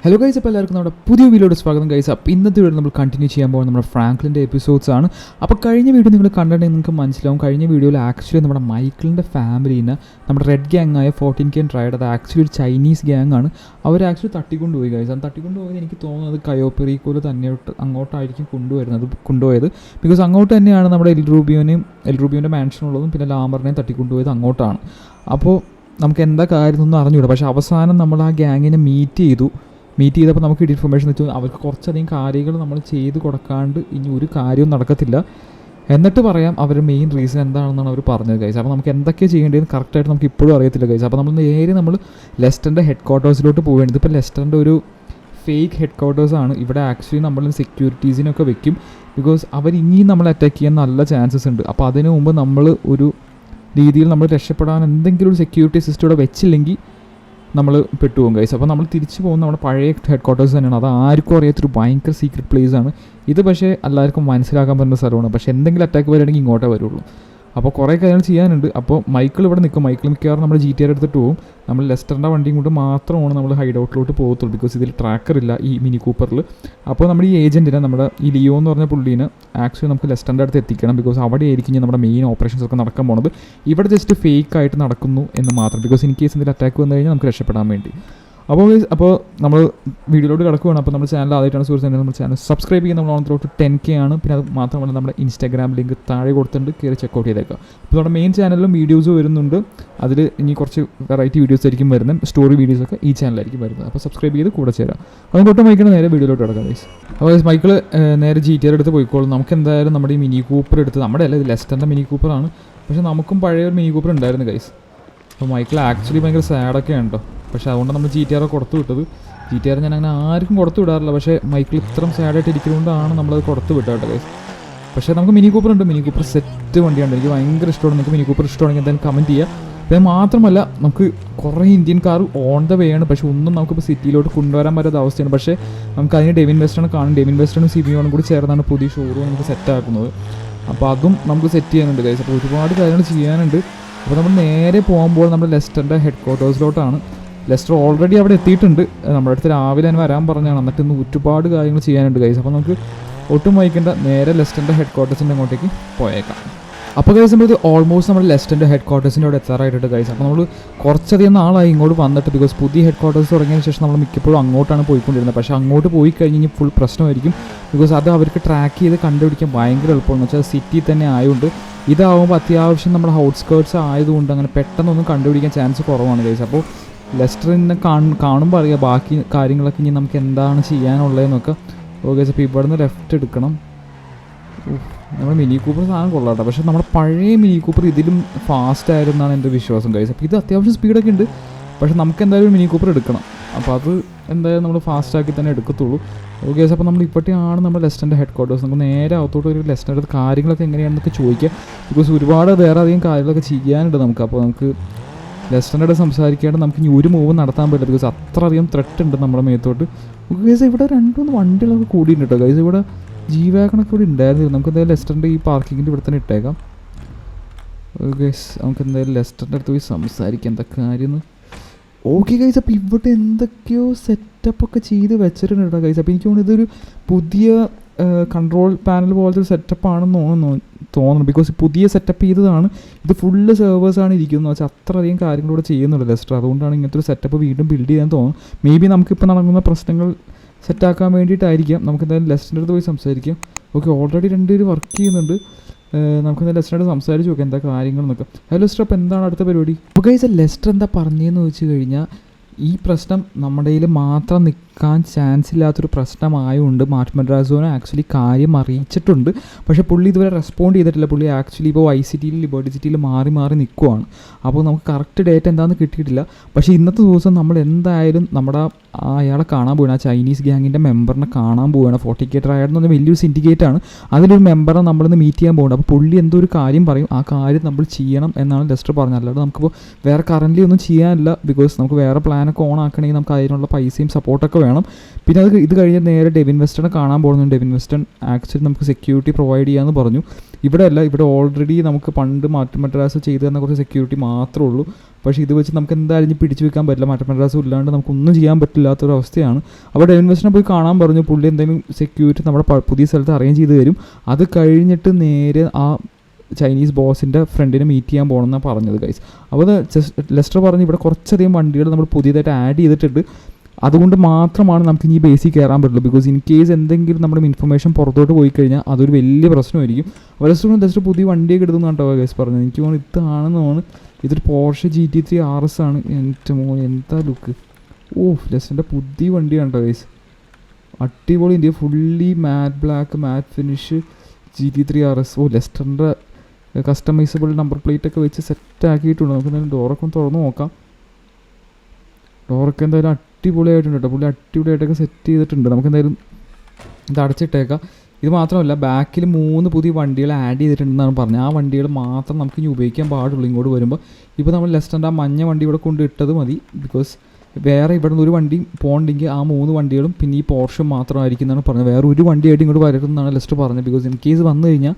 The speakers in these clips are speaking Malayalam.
ഹലോ ഗൈസ്, അപ്പോൾ എല്ലാവർക്കും നമ്മുടെ പുതിയ വീഡിയോയുടെ സ്വാഗതം ഗൈസ്. അപ്പോൾ ഇന്നത്തെ വീഡിയോ നമ്മൾ കണ്ടിന്യൂ ചെയ്യാൻ പോകുന്നത് നമ്മുടെ ഫ്രാങ്ക്ലിൻ്റെ എപ്പിസോഡ്സ് ആണ്. അപ്പോൾ കഴിഞ്ഞ വീഡിയോ നിങ്ങൾ കണ്ടിട്ടുണ്ടെങ്കിൽ നിങ്ങൾക്ക് മനസ്സിലാവും, കഴിഞ്ഞ വീഡിയോയിൽ ആക്ച്വലി നമ്മുടെ മൈക്കിളിൻ്റെ ഫാമിലീനെ നമ്മുടെ റെഡ് ഗ്യാങ് ആയ 14K ട്രൈഡ്, അത് ആക്ച്വലി ഒരു ചൈനീസ് ഗ്യാങ് ആണ്. അവർ ആക്ച്വലി തട്ടിക്കൊണ്ടുപോയി ഗൈസ്. അത് തട്ടിക്കൊണ്ടുപോയത് എനിക്ക് തോന്നുന്നത് കയോപെറിക്കോയിൽ തന്നെ അങ്ങോട്ടായിരിക്കും കൊണ്ടുപോയത്. ബിക്കോസ് അങ്ങോട്ട് തന്നെയാണ് നമ്മുടെ എൽ റൂബിയോൻ്റെ മാൻഷനുള്ളതും പിന്നെ ലാമറിനെയും തട്ടിക്കൊണ്ടുപോയത് അങ്ങോട്ടാണ്. അപ്പോൾ നമുക്ക് എന്താ കാര്യം ഒന്നും അറിഞ്ഞൂടാ. പക്ഷേ അവസാനം നമ്മൾ ആ ഗ്യാങ്ങിനെ മീറ്റ് ചെയ്തപ്പോൾ നമുക്ക് കിട്ടിയ ഇൻഫർമേഷൻ വെച്ചാൽ അവർക്ക് കുറച്ചധികം കാര്യങ്ങൾ നമ്മൾ ചെയ്ത് കൊടുക്കാണ്ട് ഇനി ഒരു കാര്യവും നടക്കത്തില്ല. എന്നിട്ട് പറയാം അവർ മെയിൻ റീസൺ എന്താണെന്നാണ് അവർ പറഞ്ഞത് ഗൈസ്. അപ്പോൾ നമുക്ക് എന്തൊക്കെ ചെയ്യേണ്ടതെന്ന് കറക്റ്റായിട്ട് നമുക്ക് ഇപ്പോഴും അറിയത്തില്ല ഗൈസ്. അപ്പോൾ നമ്മൾ നമ്മൾ ലെസ്റ്ററിൻ്റെ ഹെഡ് ക്വാർട്ടേഴ്സിലോട്ട് പോവേണ്ടത്. ഇപ്പോൾ ലെസ്റ്ററിൻ്റെ ഒരു ഫേക്ക് ഹെഡ് ക്വാർട്ടേഴ്സാണ്. ഇവിടെ ആക്ച്വലി നമ്മൾ സെക്യൂരിറ്റീസിനൊക്കെ വെക്കും. ബിക്കോസ് അവർ ഇനിയും നമ്മളെ അറ്റാക്ക് ചെയ്യാൻ നല്ല ചാൻസസ് ഉണ്ട്. അപ്പോൾ അതിനു മുമ്പ് നമ്മൾ ഒരു രീതിയിൽ നമ്മൾ രക്ഷപ്പെടാൻ എന്തെങ്കിലും ഒരു സെക്യൂരിറ്റി സിസ്റ്റം ഇവിടെ വെച്ചില്ലെങ്കിൽ നമ്മൾ പെട്ടുപോകും ഗൈസ്. അപ്പോൾ നമ്മൾ തിരിച്ചു പോകുന്ന നമ്മുടെ പഴയ ഹെഡ് ക്വാർട്ടേഴ്സ് തന്നെയാണ്. അത് ആർക്കും അറിയാത്തൊരു ഭയങ്കര സീക്രട്ട് പ്ലേസ് ആണ് ഇത്. പക്ഷേ എല്ലാവർക്കും മനസ്സിലാക്കാൻ പറ്റുന്ന സ്ഥലമാണ്. പക്ഷേ എന്തെങ്കിലും അറ്റാക്ക് വരികയാണെങ്കിൽ ഇങ്ങോട്ടേ വരുള്ളൂ. അപ്പോൾ കുറേ കാര്യങ്ങൾ ചെയ്യാനുണ്ട്. അപ്പോൾ മൈക്കിൾ ഇവിടെ നിൽക്കും. മൈക്കിൾ മിക്കവാറും നമ്മൾ GTA എടുത്തിട്ട് പോകും. നമ്മൾ ലെസ്റ്ററിൻ്റെ വണ്ടിയും കൊണ്ട് മാത്രമാണ് നമ്മൾ ഹൈഡ് ഔട്ടിലോട്ട് പോകത്തുള്ളൂ. ബിക്കോസ് ഇതിൽ ട്രാക്കർ ഇല്ല ഈ മിനി കൂപ്പറിൽ. അപ്പോൾ നമ്മുടെ ഈ ഏജൻറ്റിനെ, നമ്മുടെ ഈ ലിയോ എന്ന് പറഞ്ഞ പുള്ളീനെ ആക്ച്വലി നമുക്ക് ലെസ്റ്ററിൻ്റെ അടുത്ത് എത്തിക്കണം. ബിക്കോസ് അവിടെ ആയിരിക്കും നമ്മുടെ മെയിൻ ഓപ്പറേഷൻസ് ഒക്കെ നടക്കാൻ പോകുന്നത്. ഇവിടെ ജസ്റ്റ് ഫേക്ക് ആയിട്ട് നടക്കുന്നു എന്ന് മാത്രം. ബിക്കോസ് ഇൻ കേസ് എന്തെങ്കിലും അറ്റാക്ക് വന്നു കഴിഞ്ഞാൽ നമുക്ക് രക്ഷപ്പെടാൻ വേണ്ടി. അപ്പോൾ നമ്മൾ വീഡിയോയിലോട്ട് കിടക്കുകയാണ്. അപ്പോൾ നമ്മുടെ ചാനൽ ആദ്യമായിട്ടാണ് സുഹൃത്തുക്കളെ നമ്മുടെ ചാനൽ സബ്സ്ക്രൈബ് ചെയ്യുക. നമ്മൾ ഓണത്തിലോട്ട് 10K ആണ്. പിന്നെ അത് മാത്രമല്ല നമ്മുടെ ഇൻസ്റ്റാഗ്രാം ലിങ്ക് താഴെ കൊടുത്തിട്ടുണ്ട്, കയറി ചെക്കൗട്ട് ചെയ്തേക്കാം. അപ്പോൾ നമ്മുടെ മെയിൻ ചാനലിലും വീഡിയോസ് വരുന്നുണ്ട്. അതിൽ ഇനി കുറച്ച് വെറൈറ്റി വീഡിയോസ് ആയിരിക്കും വരുന്നത്. സ്റ്റോറി വീഡിയോസൊക്കെ ഈ ചാനലായിരിക്കും വരുന്നത്. അപ്പോൾ സബ്സ്ക്രൈബ് ചെയ്ത് കൂടെ ചേരാം. അതുകൊണ്ട് തൊട്ട് മൈക്കിൾ നേരെ വീഡിയോയിലോട്ട് കിടക്കാം ഗൈസ്. അപ്പോൾ മൈക്കിൾ നേരെ GTA എടുത്ത് പോയിക്കോളും. നമുക്ക് എന്തായാലും നമ്മുടെ ഈ മിനി കൂപ്പർ എടുത്ത്, നമ്മുടെ അല്ല ഇത് ലെസ്റ്ററിൻ്റെ മിനി കൂപ്പറാണ്. പക്ഷേ നമുക്കും പഴയ ഒരു മിനി കൂപ്പർ ഉണ്ടായിരുന്നു ഗൈസ്. അപ്പോൾ മൈക്കിൾ ആക്ച്വലി ഭയങ്കര സാഡൊക്കെ ഉണ്ടോ. പക്ഷേ അതുകൊണ്ട് നമ്മൾ GTR കൊടുത്തു വിട്ടത്. GTR ഞാൻ അങ്ങനെ ആർക്കും കൊടുത്തു വിടാറില്ല. പക്ഷേ മൈക്കിൾ ഇത്രയും സാഡായിട്ട് ഇരിക്കുന്നതുകൊണ്ടാണ് നമ്മളത് കൊടുത്തു വിട്ടത് കേട്ടോ ഗൈസ്. പക്ഷേ നമുക്ക് മിനി കൂപ്പർ ഉണ്ട്. മിനി കൂപ്പർ സെറ്റ് വണ്ടിയുണ്ട്. എനിക്ക് ഭയങ്കര ഇഷ്ടമാണ്. നിങ്ങൾക്ക് മിനി കൂപ്പർ ഇഷ്ടമാണെങ്കിൽ എന്തായാലും കമൻറ്റ് ചെയ്യുക. പിന്നെ മാത്രമല്ല നമുക്ക് കുറേ Indian car on the way ആണ്. പക്ഷേ ഒന്നും നമുക്കിപ്പോൾ സിറ്റിയിലോട്ട് കൊണ്ടുവരാൻ പറ്റാത്ത അവസ്ഥയാണ്. പക്ഷേ നമുക്ക് അതിന് ഡെവിൻ വെസ്റ്റേൺ കാണും. ഡെവിൻ വെസ്റ്റേണും CBOനും കൂടി ചേർന്നാണ് പുതിയ ഷോറൂം നമുക്ക് സെറ്റാക്കുന്നത്. അപ്പോൾ അതും നമുക്ക് സെറ്റ് ചെയ്യാനുണ്ട് ഗൈസ്. അപ്പോൾ ഒരുപാട് കാര്യങ്ങൾ ചെയ്യാനുണ്ട്. അപ്പോൾ നമ്മൾ നേരെ പോകുമ്പോൾ നമ്മുടെ ലെസ്റ്ററിൻ്റെ ഹെഡ് ക്വാർട്ടേഴ്സിലോട്ടാണ്. ലെസ്റ്റർ ഓൾറെഡി അവിടെ എത്തിയിട്ടുണ്ട്. നമ്മുടെ അടുത്ത് രാവിലെ തന്നെ വരാൻ പറഞ്ഞാണ്. എന്നിട്ട് ഇന്ന് ഒരുപാട് കാര്യങ്ങൾ ചെയ്യാനുണ്ട് ഗൈസ്. അപ്പോൾ നമുക്ക് ഒട്ടും വൈകേണ്ട നേരെ ലെസ്റ്ററിൻ്റെ ഹെഡ് ക്വാർട്ടേഴ്സിൻ്റെ അങ്ങോട്ടേക്ക് പോയേക്കാം. അപ്പോൾ ഗൈസ് നമ്മൾ ഓൾമോസ്റ്റ് നമ്മുടെ ലെസ്റ്ററിൻ്റെ ഹെഡ് ക്വാർട്ടേഴ്സിൻ്റെ അവിടെ എത്താറായിട്ടുണ്ട് ഗൈസ്. അപ്പോൾ നമ്മൾ കുറച്ചധികം നാളായി ഇങ്ങോട്ട് വന്നിട്ട്. ബിക്കോസ് പുതിയ ഹെഡ് ക്വാർട്ടേഴ്സ് തുടങ്ങിയതിന് ശേഷം നമ്മൾ മിക്കപ്പോഴും അങ്ങോട്ടാണ് പോയിക്കൊണ്ടിരുന്നത്. പക്ഷേ അങ്ങോട്ട് പോയി കഴിഞ്ഞ് ഫുൾ പ്രശ്നമായിരിക്കും. ബിക്കോസ് അത് അവർക്ക് ട്രാക്ക് ചെയ്ത് കണ്ടുപിടിക്കാൻ ഭയങ്കര എളുപ്പമെന്ന് വെച്ചാൽ സിറ്റി തന്നെ ആയതുകൊണ്ട്. ഇതാവുമ്പോൾ അത്യാവശ്യം നമ്മുടെ ഔട്ട്സ്കേർട്സ് ആയതുകൊണ്ട് അങ്ങനെ പെട്ടെന്നൊന്നും കണ്ടുപിടിക്കാൻ ചാൻസ് കുറവാണ് ഗൈസ്. അപ്പോൾ ലെസ്റ്ററിനെ കാണുമ്പോൾ അറിയാം ബാക്കി കാര്യങ്ങളൊക്കെ ഇനി നമുക്ക് എന്താണ് ചെയ്യാനുള്ളതെന്നൊക്കെ. ഓക്കെ, അപ്പോൾ ഇവിടെ നിന്ന് ലെഫ്റ്റ് എടുക്കണം. നമ്മുടെ മിനി കൂപ്പർ സാധനം കൊള്ളാട്ടോ. പക്ഷേ നമ്മുടെ പഴയ മിനി കൂപ്പർ ഇതിലും ഫാസ്റ്റ് ആയിരുന്നാണ് എൻ്റെ വിശ്വാസം ഗൈസ്. അപ്പോൾ ഇത് അത്യാവശ്യം സ്പീഡൊക്കെ ഉണ്ട്. പക്ഷേ നമുക്ക് എന്തായാലും മിനി കൂപ്പർ എടുക്കണം. അപ്പോൾ അത് എന്തായാലും നമ്മൾ ഫാസ്റ്റാക്കി തന്നെ എടുക്കത്തുള്ളൂ. ഓക്കെ, അപ്പോൾ നമ്മൾ ഇപ്പോഴത്തെയാണ് നമ്മുടെ ലെസ്റ്ററിൻ്റെ ഹെഡ് ക്വാർട്ടേഴ്സ്. നമുക്ക് നേരെ അകത്തോട്ട് ഒരു ലെസ്റ്ററിൻ്റെ അടുത്ത് കാര്യങ്ങളൊക്കെ എങ്ങനെയാണെന്നൊക്കെ ചോദിക്കുക. ബിക്കോസ് ഒരുപാട് വേറെ അധികം കാര്യങ്ങളൊക്കെ ചെയ്യാനുണ്ട് നമുക്ക്. അപ്പോൾ നമുക്ക് ലെസ്റ്ററിൻ്റെ അടുത്ത് സംസാരിക്കാണ്ട് നമുക്ക് ഇനി ഒരു മൂവ് നടത്താൻ പറ്റില്ല. ബിക്കോസ് അത്രയധികം ത്രെറ്റ് ഉണ്ട് നമ്മുടെ മേത്തോട്ട്. ഗൈസ് ഇവിടെ 2-3 വണ്ടികളൊക്കെ കൂടിയിട്ടുണ്ട് കേട്ടോ ഗൈസ്. ഇവിടെ G-Wagonൊക്കെ ഇവിടെ ഉണ്ടായിരുന്നു. നമുക്ക് എന്തായാലും ലെസ്റ്ററിൻ്റെ ഈ പാർക്കിങ്ങിൻ്റെ ഇവിടെ തന്നെ ഇട്ടേക്കാം. ഗൈസ് നമുക്ക് എന്തായാലും ലെസ്റ്ററിൻ്റെ അടുത്ത് പോയി സംസാരിക്കാം എന്താ കാര്യമെന്ന്. ഓക്കെ ഗൈസ്, അപ്പോൾ ഇവിടെ എന്തൊക്കെയോ സെറ്റപ്പൊക്കെ ചെയ്ത് വെച്ചിട്ടുണ്ട് കേട്ടോ ഗൈസ്. അപ്പോൾ എനിക്ക് തോന്നുന്നു ഇതൊരു പുതിയ കൺട്രോൾ പാനൽ പോലത്തെ ഒരു സെറ്റപ്പാണെന്ന് തോന്നുന്നു. ബിക്കോസ് പുതിയ സെറ്റപ്പ് ചെയ്തതാണ്. ഇത് ഫുള്ള് സെർവേഴ്സാണ് ഇരിക്കുന്നത് വെച്ചാൽ അത്രയധികം കാര്യങ്ങളിവിടെ ചെയ്യുന്നുണ്ട് ലെസ്റ്റർ. അതുകൊണ്ടാണ് ഇങ്ങനത്തെ ഒരു സെറ്റപ്പ് വീണ്ടും ബിൽഡ് ചെയ്യാൻ തോന്നുന്നു. മേ ബി നമുക്കിപ്പോൾ നടക്കുന്ന പ്രശ്നങ്ങൾ സെറ്റാക്കാൻ വേണ്ടിയിട്ടായിരിക്കാം. നമുക്ക് എന്തായാലും ലെസ്റ്ററിൻ്റെ അടുത്ത് പോയി സംസാരിക്കാം. ഓക്കെ, ഓൾറെഡി 2 പേര് വർക്ക് ചെയ്യുന്നുണ്ട്. നമുക്ക് എന്തായാലും ലെസ്റ്ററിനോട് സംസാരിച്ച് നോക്കാം എന്താ കാര്യങ്ങളെന്നൊക്കെ. ഹലോ ലെസ്റ്റർ, അപ്പോൾ എന്താണ് അടുത്ത പരിപാടി? അപ്പോൾ ഗൈസ് ലെസ്റ്റർ എന്താ പറഞ്ഞതെന്ന് വെച്ച് കഴിഞ്ഞാൽ ഈ പ്രശ്നം നമ്മുടെ കയ്യിൽ മാത്രം നിൽക്കാൻ ചാൻസ് ഇല്ലാത്തൊരു പ്രശ്നമായതുകൊണ്ട് മാർട്ടിൻ മെഡ്രാസോനെ ആക്ച്വലി കാര്യം അറിയിച്ചിട്ടുണ്ട്. പക്ഷേ പുള്ളി ഇതുവരെ റെസ്പോണ്ട് ചെയ്തിട്ടില്ല. പുള്ളി ആക്ച്വലി ഇപ്പോൾ ICTയിൽ ലിബർട്ടി സിറ്റിയിൽ മാറി നിൽക്കുവാണ്. അപ്പോൾ നമുക്ക് കറക്റ്റ് ഡേറ്റ് എന്താണെന്ന് കിട്ടിയിട്ടില്ല. പക്ഷേ ഇന്നത്തെ ദിവസം നമ്മൾ എന്തായാലും നമ്മുടെ അയാളെ കാണാൻ പോവുകയാണ്. ആ ചൈനീസ് ഗ്യാങ്ങിൻ്റെ മെമ്പറിനെ കാണാൻ പോവുകയാണ്. 40K ട്രൈഡ് എന്ന് പറഞ്ഞാൽ വലിയൊരു സിൻഡിക്കേറ്റാണ്. അതിലൊരു മെമ്പറെ നമ്മളിന്ന് മീറ്റ് ചെയ്യാൻ പോകുന്നുണ്ട്. അപ്പോൾ പുള്ളി എന്തോ ഒരു കാര്യം പറയും, ആ കാര്യം നമ്മൾ ചെയ്യണം എന്നാണ് ലെസ്റ്റർ പറഞ്ഞത്. അല്ലാതെ നമുക്കിപ്പോൾ വേറെ കറൻ്റ്ലി ഒന്നും ചെയ്യാനില്ല. ബിക്കോസ് നമുക്ക് വേറെ പ്ലാൻ ഫാനൊക്കെ ഓൺ ആക്കണമെങ്കിൽ നമുക്ക് അതിനുള്ള പൈസയും സപ്പോർട്ടൊക്കെ വേണം. പിന്നെ ഇത് കഴിഞ്ഞ് നേരെ ഡെവിൻ വെസ്റ്റനെ കാണാൻ പോകുന്നുണ്ട്. ഡെവിൻ വെസ്റ്റൺ ആക്ച്വലി നമുക്ക് സെക്യൂരിറ്റി പ്രൊവൈഡ് ചെയ്യാമെന്ന് പറഞ്ഞു. ഇവിടെ ഓൾറെഡി നമുക്ക് പണ്ട് മാർട്ടിൻ മെഡ്രാസ് ചെയ്തു തന്ന കുറച്ച് സെക്യൂരിറ്റി മാത്രമേ ഉള്ളൂ. പക്ഷേ ഇത് വെച്ച് നമുക്ക് എന്തായാലും ഇനി പിടിച്ചു വെക്കാൻ പറ്റില്ല. മാർട്ടിൻ മെഡ്രാസും ഇല്ലാണ്ട് നമുക്കൊന്നും ചെയ്യാൻ പറ്റില്ലാത്തൊരവസ്ഥയാണ്. അപ്പോൾ ഡെവിൻ വെസ്റ്റനെ പോയി കാണാൻ പറഞ്ഞു. പുള്ളി എന്തെങ്കിലും സെക്യൂരിറ്റി നമ്മുടെ പുതിയ സ്ഥലത്ത് അറേഞ്ച് ചെയ്ത് തരും. അത് കഴിഞ്ഞിട്ട് നേരെ ആ ചൈനീസ് ബോസിൻ്റെ ഫ്രണ്ടിനെ മീറ്റ് ചെയ്യാൻ പോകണമെന്നാണ് പറഞ്ഞത് ഗൈസ്. അപ്പോൾ ലെസ്റ്റർ പറഞ്ഞു ഇവിടെ കുറച്ചധികം വണ്ടികൾ നമ്മൾ പുതിയതായിട്ട് ആഡ് ചെയ്തിട്ടുണ്ട്, അതുകൊണ്ട് മാത്രമാണ് നമുക്ക് ഇനി ബേസിൽ കയറാൻ പറ്റുള്ളൂ. ബിക്കോസ് ഇൻ കേസ് എന്തെങ്കിലും നമ്മുടെ ഇൻഫർമേഷൻ പുറത്തോട്ട് പോയി കഴിഞ്ഞാൽ അതൊരു വലിയ പ്രശ്നമായിരിക്കും. അപ്പോൾ ലെസ്റ്റർ പുതിയ വണ്ടിയൊക്കെ എടുത്തുന്ന കേട്ടോ ഗൈസ് പറഞ്ഞത്. എനിക്ക് തോന്നുന്നു ഇതാണെന്ന് തോന്നുന്നു. ഇതൊരു പോർഷെ GT3 RS ആണ്. എൻ്റെ മോൻ എന്താ ലുക്ക്! ലെസ്റ്ററിൻ്റെ പുതിയ വണ്ടിയാണ് കേട്ടോ ഗൈസ്. അടിപൊളി India, fully matte black matte finish GT3 RS. ലെസ്റ്ററിൻ്റെ കസ്റ്റമൈസബിൾ നമ്പർ പ്ലേറ്റ് ഒക്കെ വെച്ച് സെറ്റ് ആക്കിയിട്ടുണ്ട്. നമുക്ക് എന്തായാലും ഡോറൊക്കെ ഒന്ന് തുറന്ന് നോക്കാം. ഡോറൊക്കെ എന്തായാലും അടിപൊളിയായിട്ടുണ്ട് കേട്ടോ. പുള്ളി അടിപൊളിയായിട്ടൊക്കെ സെറ്റ് ചെയ്തിട്ടുണ്ട്. നമുക്ക് എന്തായാലും ഇത് അടച്ചിട്ടേക്കാം. ഇത് മാത്രമല്ല, ബാക്കിൽ 3 പുതിയ വണ്ടികൾ ആഡ് ചെയ്തിട്ടുണ്ടെന്നാണ് പറഞ്ഞത്. ആ വണ്ടികൾ മാത്രം നമുക്ക് ഇനി ഉപയോഗിക്കാൻ പാടുള്ളൂ ഇങ്ങോട്ട് വരുമ്പോൾ. ഇപ്പോൾ നമ്മൾ ലെസ്റ്ററിൻ്റെ ആ മഞ്ഞ വണ്ടി ഇവിടെ കൊണ്ട് ഇട്ടത് മതി. ബിക്കോസ് വേറെ ഇവിടെ നിന്ന് ഒരു വണ്ടിയും പോകണ്ടെങ്കിൽ ആ 3 വണ്ടികളും പിന്നെ ഈ പോർഷെ മാത്രമായിരിക്കും എന്നാണ് പറഞ്ഞത്. വേറെ ഒരു വണ്ടിയായിട്ട് ഇങ്ങോട്ട് വരരുതെന്നാണ് ലെസ്റ്റർ പറഞ്ഞത്. ബിക്കോസ് ഇൻ കേസ് വന്നു കഴിഞ്ഞാൽ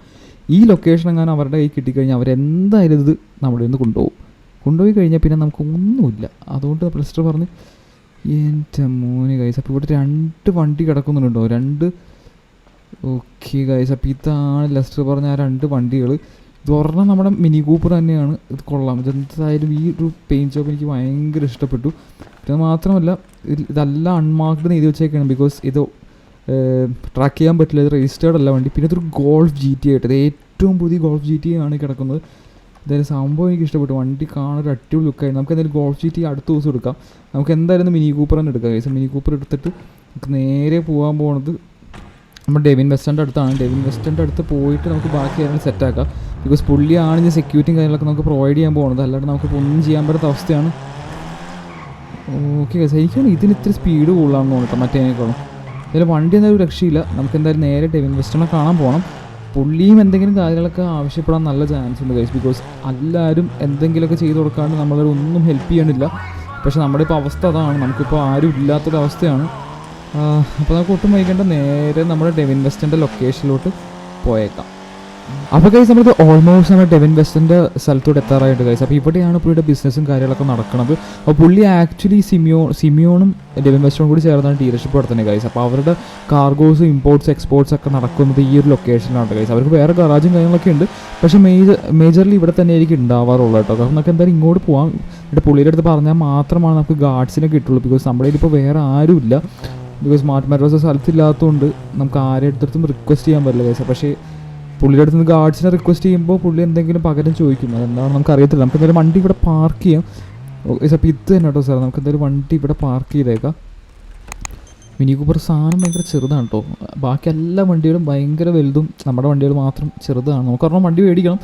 ഈ ലൊക്കേഷൻ എങ്ങാനും അവരുടെ കയ്യിൽ കിട്ടിക്കഴിഞ്ഞാൽ അവരെന്തായാലും ഇത് നമ്മുടെ നിന്ന് കൊണ്ടുപോയി കഴിഞ്ഞാൽ പിന്നെ നമുക്ക് ഒന്നുമില്ല. അതുകൊണ്ട് ലെസ്റ്റർ പറഞ്ഞ് എൻ്റെ മോന് ഗൈസ്. അപ്പോൾ ഇവിടെ 2 വണ്ടി കിടക്കുന്നുണ്ടോ? 2. ഓക്കെ ഗൈസ്, അപ്പോൾ ഇതാണ് ലെസ്റ്റർ പറഞ്ഞ ആ 2 വണ്ടികൾ. ഇത് പറഞ്ഞാൽ നമ്മുടെ മിനി കൂപ്പർ തന്നെയാണ്. ഇത് കൊള്ളാം. ഇതെന്തായാലും ഈ ഒരു പെയിൻറ്റ് ജോബ് എനിക്ക് ഭയങ്കര ഇഷ്ടപ്പെട്ടു. പിന്നെ മാത്രമല്ല ഇതെല്ലാം അൺമാർക്ക്ഡ് എഴുതി വെച്ചേക്കാണ്. ബിക്കോസ് ഇത് ട്രാക്ക് ചെയ്യാൻ പറ്റില്ല, ഇത് രജിസ്റ്റേർഡ് അല്ല വണ്ടി. പിന്നെ ഇതൊരു ഗോൾഫ് GT ആയിട്ട്, ഇത് ഏറ്റവും പുതിയ ഗോൾഫ് GT ആണ് കിടക്കുന്നത്. എന്തായാലും സംഭവം എനിക്ക് ഇഷ്ടപ്പെട്ടു. വണ്ടി കാണാൻ ഒരു അടിപൊളി ലുക്കായിരുന്നു. നമുക്ക് എന്തായാലും ഗോൾഫ് GT അടുത്ത ദിവസം എടുക്കാം. നമുക്ക് എന്തായാലും മിനി കൂപ്പർ തന്നെ എടുക്കാം ഗൈസ്. മിനി കൂപ്പർ എടുത്തിട്ട് നമുക്ക് നേരെ പോകാൻ പോകുന്നത് നമ്മുടെ ഡെവിൻ വെസ്റ്റൻ്റെ അടുത്താണ്. ഡെവിൻ വെസ്റ്റൻ്റെ അടുത്ത് പോയിട്ട് നമുക്ക് ബാക്കി കാര്യങ്ങൾ സെറ്റാക്കാം. ബിക്കോസ് പുള്ളിയാണ് ഈ സെക്യൂരിറ്റിയും കാര്യങ്ങളൊക്കെ നമുക്ക് പ്രൊവൈഡ് ചെയ്യാൻ പോകുന്നത്. അല്ലാണ്ട് നമുക്ക് ഒന്നും ചെയ്യാൻ പറ്റാത്ത അവസ്ഥയാണ്. ഓക്കെ ഗൈസ്, എനിക്കാണ് ഇതിന് ഇത്തിരി സ്പീഡ് കൂടുതലാണെന്ന് തോന്നിട്ടോ മറ്റേനേക്കാളും. എന്തായാലും വണ്ടി എന്തായാലും രക്ഷയില്ല. നമുക്ക് എന്തായാലും നേരെ ഡെവിൻ വെസ്റ്റനെ കാണാൻ പോകണം. പുള്ളിയും എന്തെങ്കിലും കാര്യങ്ങളൊക്കെ ആവശ്യപ്പെടാൻ നല്ല ചാൻസ് ഉണ്ട് ഗൈസ്. ബിക്കോസ് എല്ലാവരും എന്തെങ്കിലുമൊക്കെ ചെയ്ത് കൊടുക്കാണ്ട് നമ്മളൊന്നും ഹെൽപ്പ് ചെയ്യണില്ല. പക്ഷേ നമ്മുടെ ഇപ്പോൾ അവസ്ഥ അതാണ്. നമുക്കിപ്പോൾ ആരും ഇല്ലാത്തൊരവസ്ഥയാണ്. അപ്പോൾ നമുക്ക് ഒട്ടും വൈകേണ്ട നേരെ നമ്മുടെ ഡെവിൻ വെസ്റ്റൻ്റെ ലൊക്കേഷനിലോട്ട് പോയേക്കാം. അപ്പോൾ ഗൈസ് നമ്മളിത് ഓൾമോസ്റ്റ് നമ്മുടെ ഡെവിൻ വെസ്റ്റൻ്റെ സ്ഥലത്തോട്ട് എത്താറായിട്ട് ഗൈസ്. അപ്പോൾ ഇവിടെയാണ് പുള്ളിയുടെ ബിസിനസ്സും കാര്യങ്ങളൊക്കെ നടക്കുന്നത്. അപ്പോൾ പുള്ളി ആക്ച്വലി സിമിയോണും ഡെവിൻ വെസ്റ്റോണും കൂടി ചേർന്നാണ് ഡീലർഷിപ്പ് നടത്തുന്നത് ഗൈസ്. അപ്പോൾ അവരുടെ കാർഗോസ് ഇമ്പോർട്ട്സ് എക്സ്പോർട്ട്സ് ഒക്കെ നടക്കുന്നത് ഈ ഒരു ലൊക്കേഷനിലാണ് ഗൈസ്. അവർക്ക് വേറെ ഗറാജും കാര്യങ്ങളൊക്കെ ഉണ്ട്, പക്ഷേ മേജർലി ഇവിടെ തന്നെ ആയിരിക്കും ഉണ്ടാവാറുള്ളത് കേട്ടോ. കാരണം നമുക്ക് എന്തായാലും ഇങ്ങോട്ട് പോകാം. ഇവിടെ പുള്ളിയുടെ അടുത്ത് പറഞ്ഞാൽ മാത്രമാണ് നമുക്ക് ഗാർഡ്സിനെ കിട്ടുള്ളൂ. ബിക്കോസ് നമ്മുടെ ഇപ്പോൾ വേറെ ആരുമില്ല. ബിക്കോസ് മാർട്ടിൻ മെഡ്രാസ് സ്ഥലത്തില്ലാത്തതുകൊണ്ട് നമുക്ക് ആരുടെ അടുത്തും റിക്വസ്റ്റ് ചെയ്യാൻ പറ്റില്ല ഗൈസ്. പക്ഷേ പുള്ളിയുടെ അടുത്ത് നിന്ന് ഗാർഡ്സിനെ റിക്വസ്റ്റ് ചെയ്യുമ്പോൾ പുള്ളി എന്തെങ്കിലും പകരം ചോദിക്കും. അതെന്താണ് നമുക്ക് അറിയത്തില്ല. നമുക്ക് എന്തായാലും വണ്ടി ഇവിടെ പാർക്ക് ചെയ്യാം. ഓക്കെ, അപ്പോൾ ഇത് തന്നെ കേട്ടോ സാർ. നമുക്ക് എന്തായാലും വണ്ടി ഇവിടെ പാർക്ക് ചെയ്തേക്കാം. മിനി കൂപ്പർ സാധനം ഭയങ്കര ചെറുതാണ് കേട്ടോ. ബാക്കി എല്ലാ വണ്ടികളും ഭയങ്കര വലുതും നമ്മുടെ വണ്ടികൾ മാത്രം ചെറുതാണ്. നമുക്ക് ഒരെണ്ണം വണ്ടി മേടിക്കണം.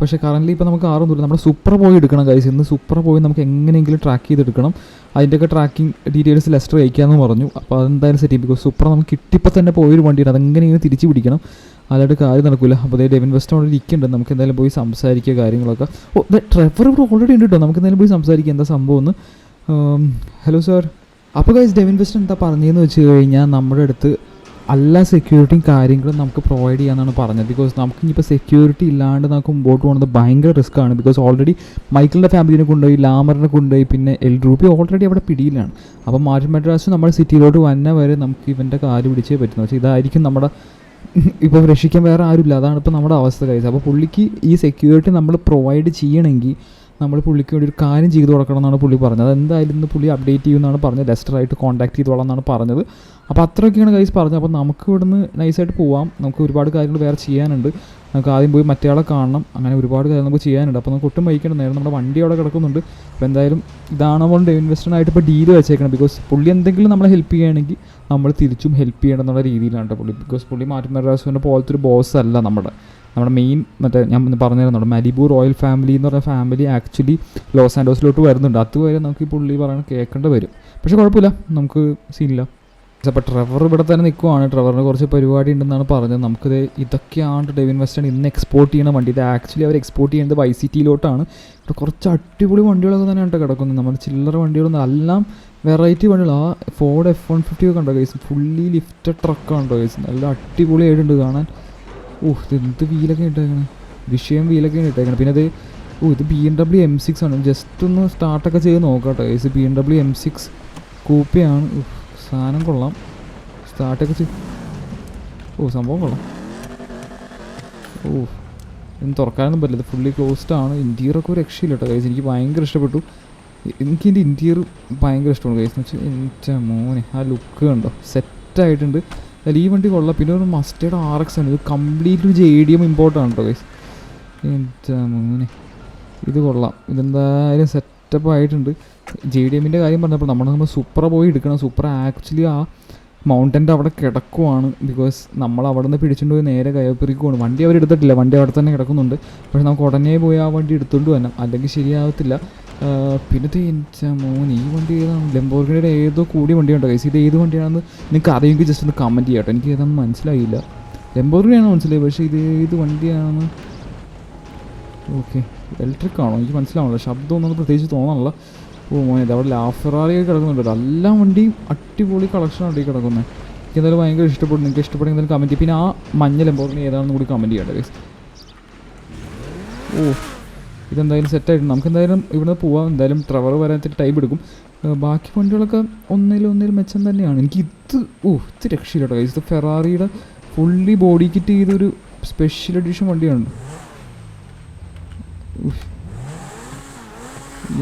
പക്ഷേ കറൻ്റ് ഇപ്പോൾ നമുക്ക് ആറൊന്നുമില്ല. നമ്മുടെ സൂപ്പർ പോയി എടുക്കണം ഗൈസ്. ഇന്ന് സൂപ്പർ പോയി നമുക്ക് എങ്ങനെയെങ്കിലും ട്രാക്ക് ചെയ്തെടുക്കണം. അതിൻ്റെയൊക്കെ ട്രാക്കിംഗ് ഡീറ്റെയിൽസ് ലെസ്റ്റർ അയക്കാമെന്ന് പറഞ്ഞു. അപ്പോൾ അതെന്തായാലും സെറ്റ് ചെയ്യും. ബിക്കോസ് സൂപ്പർ നമുക്ക് കിട്ടിയപ്പോൾ തന്നെ പോയൊരു വണ്ടിയാണ്. അതെങ്ങനെയെങ്കിലും തിരിച്ച് പിടിക്കണം, അല്ലാണ്ട് കാര്യം നടക്കില്ല. അപ്പോൾ അതേ ഡെവിൻ വെസ്റ്റ് അവിടെ ഇരിക്കുന്നുണ്ട്. നമുക്ക് എന്തായാലും പോയി സംസാരിക്കുക കാര്യങ്ങളൊക്കെ. ട്രെവർ ഇവിടെ ഓൾറെഡി ഉണ്ട് കേട്ടോ. നമുക്ക് എന്തായാലും പോയി സംസാരിക്കുക എന്താ സംഭവം എന്ന്. Hello sir. അപ്പോൾ ഗൈസ് ഡെവിൻ വെസ്റ്റ് എന്താ പറഞ്ഞതെന്ന് വെച്ച് കഴിഞ്ഞാൽ നമ്മുടെ അടുത്ത് എല്ലാ സെക്യൂരിറ്റിയും കാര്യങ്ങളും നമുക്ക് പ്രൊവൈഡ് ചെയ്യാമെന്നാണ് പറഞ്ഞത്. ബിക്കോസ് നമുക്ക് ഇനിയിപ്പോൾ സെക്യൂരിറ്റി ഇല്ലാണ്ട് നമുക്ക് മുമ്പോട്ട് പോകുന്നത് ഭയങ്കര റിസ്ക് ആണ്. ബിക്കോസ് ഓൾറെഡി മൈക്കിളിൻ്റെ ഫാമിലിനെ കൊണ്ടുപോയി, ലാമറിനെ കൊണ്ടുപോയി, പിന്നെ എൽഡ്രൂപ്പി ഓൾറെഡി അവിടെ പിടിയിലാണ്. അപ്പോൾ മാർട്ടിൻ മെഡ്രാസ് നമ്മുടെ സിറ്റിയിലോട്ട് വന്ന വരെ നമുക്ക് ഇവൻ്റെ കാല് പിടിച്ചേ പറ്റുന്നു. പക്ഷേ ഇതായിരിക്കും നമ്മുടെ ഇപ്പോൾ രക്ഷിക്കാൻ വേറെ ആരുമില്ല. അതാണ് ഇപ്പോൾ നമ്മുടെ അവസ്ഥ കഴിച്ചത്. അപ്പോൾ പുള്ളിക്ക് ഈ സെക്യൂരിറ്റി നമ്മൾ പ്രൊവൈഡ് ചെയ്യണമെങ്കിൽ നമ്മൾ പുള്ളിക്ക് വേണ്ടി ഒരു കാര്യം ചെയ്തു കൊടുക്കണം എന്നാണ് പുള്ളി പറഞ്ഞത്. അതെന്തായാലും ഇന്ന് പുള്ളി അപ്ഡേറ്റ് ചെയ്യുമെന്നാണ് പറഞ്ഞത്. ലെസ്റ്ററായിട്ട് കോൺടാക്ട് ചെയ്തോളാം എന്നാണ് പറഞ്ഞത്. അപ്പോൾ അത്രയൊക്കെയാണ് ഗൈസ് പറഞ്ഞത്. അപ്പോൾ നമുക്ക് ഇവിടുന്ന് നൈസായിട്ട് പോവാം. നമുക്ക് ഒരുപാട് കാര്യങ്ങൾ വേറെ ചെയ്യാനുണ്ട്. നമുക്ക് ആദ്യം പോയി മറ്റേയാളെ കാണണം. അങ്ങനെ ഒരുപാട് കാര്യങ്ങൾ നമുക്ക് ചെയ്യാനുണ്ട്. അപ്പോൾ നമുക്ക് ഒട്ടും വൈകിക്കണം. നേരം നമ്മുടെ വണ്ടി അവിടെ കിടക്കുന്നുണ്ട്. അപ്പോൾ എന്തായാലും ഇതാണ് നമ്മൾ ഡെവിൻ വെസ്റ്റനായിട്ട് ഇപ്പോൾ ഡീൽ വെച്ചേക്കണം. ബിക്കോസ് പുള്ളി എന്തെങ്കിലും നമ്മളെ ഹെൽപ്പ് ചെയ്യുകയാണെങ്കിൽ നമ്മൾ തിരിച്ചും ഹെൽപ്പ് ചെയ്യണം എന്നുള്ള രീതിയിലാണ് പുള്ളി. ബിക്കോസ് പുള്ളി മാർട്ടിൻ മെഡ്രാസിൻ്റെ പോലത്തെ ഒരു ബോസ് അല്ല നമ്മുടെ മെയിൻ. മറ്റേ ഞാൻ പറഞ്ഞിരുന്നുണ്ട് മലിബു റോയൽ ഫാമിലി എന്ന് പറഞ്ഞ ഫാമിലി ആക്ച്വലി ലോസ് ആൻഡോസിലോട്ട് വരുന്നുണ്ട്. അതുവരെ നമുക്ക് ഈ പുള്ളി പറയണ കേൾക്കേണ്ടി വരും. പക്ഷേ കുഴപ്പമില്ല, നമുക്ക് സീനില്ല. അപ്പോൾ ട്രെവർ ഇവിടെ തന്നെ നിൽക്കുവാണ്. ട്രെവറിന് കുറച്ച് പരിപാടി ഉണ്ടെന്നാണ് പറഞ്ഞത്. നമുക്കിത് ഇതൊക്കെയാണ് ഡെവിൻ വെസ്റ്റേൺ ഇന്ന് എക്സ്പോർട്ട് ചെയ്യുന്ന വണ്ടി. ഇത് ആക്ച്വലി അവർ എക്സ്പോർട്ട് ചെയ്യുന്നത് YCTയിലോട്ടാണ്. ഇവിടെ കുറച്ച് അടിപൊളി വണ്ടികളൊക്കെ തന്നെയാണ് കേട്ടോ കിടക്കുന്നത്. നമ്മുടെ ചില്ലറ വണ്ടികളൊന്നും എല്ലാം വെറൈറ്റി വണ്ടികൾ. ആ ഫോർഡ് F-150 ഒക്കെ ഉണ്ടോ ഗൈസ്, ഫുള്ളി ലിഫ്റ്റഡ് ട്രക്കാണ് കേട്ടോ ഗൈസ്, നല്ല അടിപൊളിയായിട്ടുണ്ട് കാണാൻ. ഇത് എന്ത് വീലൊക്കെ ഇട്ടേക്കണം, വിഷയം വീലൊക്കെയാണ് ഇട്ടേക്കണം. പിന്നെ അത് ഇത് BMW M6 ആണ്. ജസ്റ്റ് ഒന്ന് സ്റ്റാർട്ടൊക്കെ ചെയ്ത് നോക്കാം കേട്ടോ ഗൈസ്. BMW M6 കൂപ്പയാണ്. സാധനം കൊള്ളാം, സ്റ്റാർട്ടൊക്കെ സംഭവം കൊള്ളാം. ഇതൊന്നും തുറക്കാനൊന്നും പറ്റില്ല, ഇത് ഫുള്ളി ക്ലോസ്ഡ് ആണ്. ഇൻറ്റീരിയറൊക്കെ ഒരു രക്ഷയില്ല കേട്ടോ ഗൈസ്, എനിക്ക് ഭയങ്കര ഇഷ്ടപ്പെട്ടു. എനിക്ക് ഇതിൻ്റെ ഇൻറ്റീരിയർ ഭയങ്കര ഇഷ്ടമാണ് ഗൈസ്. എന്ന് വെച്ചാൽ എൻ്റെ മോനെ ആ ലുക്ക് കണ്ടോ, സെറ്റായിട്ടുണ്ട്. അതിൽ ഈ വണ്ടി കൊള്ളാം. പിന്നെ ഒരു മസ്റ്റേഡ് RX ആണ്. ഇത് കംപ്ലീറ്റ് JDM ഇമ്പോർട്ടാണ് കേട്ടോ ഗൈസ്. എൻ്റെ മോനെ ഇത് കൊള്ളാം, ഇതെന്തായാലും സെറ്റപ്പ് ആയിട്ടുണ്ട്. JDMൻ്റെ കാര്യം പറഞ്ഞപ്പോൾ നമ്മൾ സൂപ്പറ പോയി എടുക്കണം. സൂപ്പർ ആക്ച്വലി ആ മൗണ്ടൻ്റെ അവിടെ കിടക്കുവാണ്. ബിക്കോസ് നമ്മൾ അവിടെ നിന്ന് പിടിച്ചുകൊണ്ട് പോയി നേരെ കയപ്പിരിക്കുവാണ്. വണ്ടി അവർ എടുത്തിട്ടില്ല, വണ്ടി അവിടെ തന്നെ കിടക്കുന്നുണ്ട്. പക്ഷേ നമുക്ക് ഉടനെ പോയി ആ വണ്ടി എടുത്തുകൊണ്ട് വരണം, അല്ലെങ്കിൽ ശരിയാകത്തില്ല. പിന്നെ എൻ്റെ മോൻ ഈ വണ്ടി ഏതാണ്? ലംബോർഗിനിയുടെ ഏതോ കൂടിയ വണ്ടിയുണ്ടോ ഗൈസ്. ഇത് ഏത് വണ്ടിയാണെന്ന് നിങ്ങൾക്ക് അറിയുമെങ്കിൽ ജസ്റ്റ് ഒന്ന് കമൻറ്റ് ചെയ്യാം കേട്ടോ. എനിക്ക് ഏതാണെന്ന് മനസ്സിലായില്ല. ലംബോർഗിനിയാണോ മനസ്സിലായി, പക്ഷേ ഇത് ഏത് വണ്ടിയാണെന്ന്. ഓക്കെ, ഇലക്ട്രിക് ആണോ എനിക്ക് മനസ്സിലാവണല്ലോ, ശബ്ദമൊന്നും പ്രത്യേകിച്ച് തോന്നണില്ല. മോനെ ഇത് അവിടെ ലാഫെറാറിയൊക്കെ കിടക്കുന്നുണ്ടല്ലോ. എല്ലാ വണ്ടിയും അടിപൊളി കളക്ഷനാണ് ഈ കിടക്കുന്നത്. എനിക്ക് എന്തായാലും ഭയങ്കര ഇഷ്ടപ്പെടും. നിങ്ങൾക്ക് ഇഷ്ടപ്പെടുന്ന എന്തായാലും കമൻറ്റ് ചെയ്യും. പിന്നെ ആ മഞ്ഞ ലംബോർഗിനി ഏതാണെന്ന് കൂടി കമൻറ്റ് ചെയ്യട്ടെ ഗൈസ്. ഇതെന്തായാലും സെറ്റായിട്ടുണ്ട്. നമുക്ക് എന്തായാലും ഇവിടുന്ന് പോവാം. എന്തായാലും ട്രെവർ വരാനായിട്ട് ടൈം എടുക്കും. ബാക്കി വണ്ടികളൊക്കെ ഒന്നിലും മെച്ചം തന്നെയാണ്. എനിക്ക് ഇത് രക്ഷയില്ല കേട്ടോ ഗൈസ്. ഇത് ഫെറാറിയുടെ ഫുള്ളി ബോഡി കിറ്റ് ചെയ്തൊരു സ്പെഷ്യൽ എഡിഷൻ വണ്ടിയാണ്.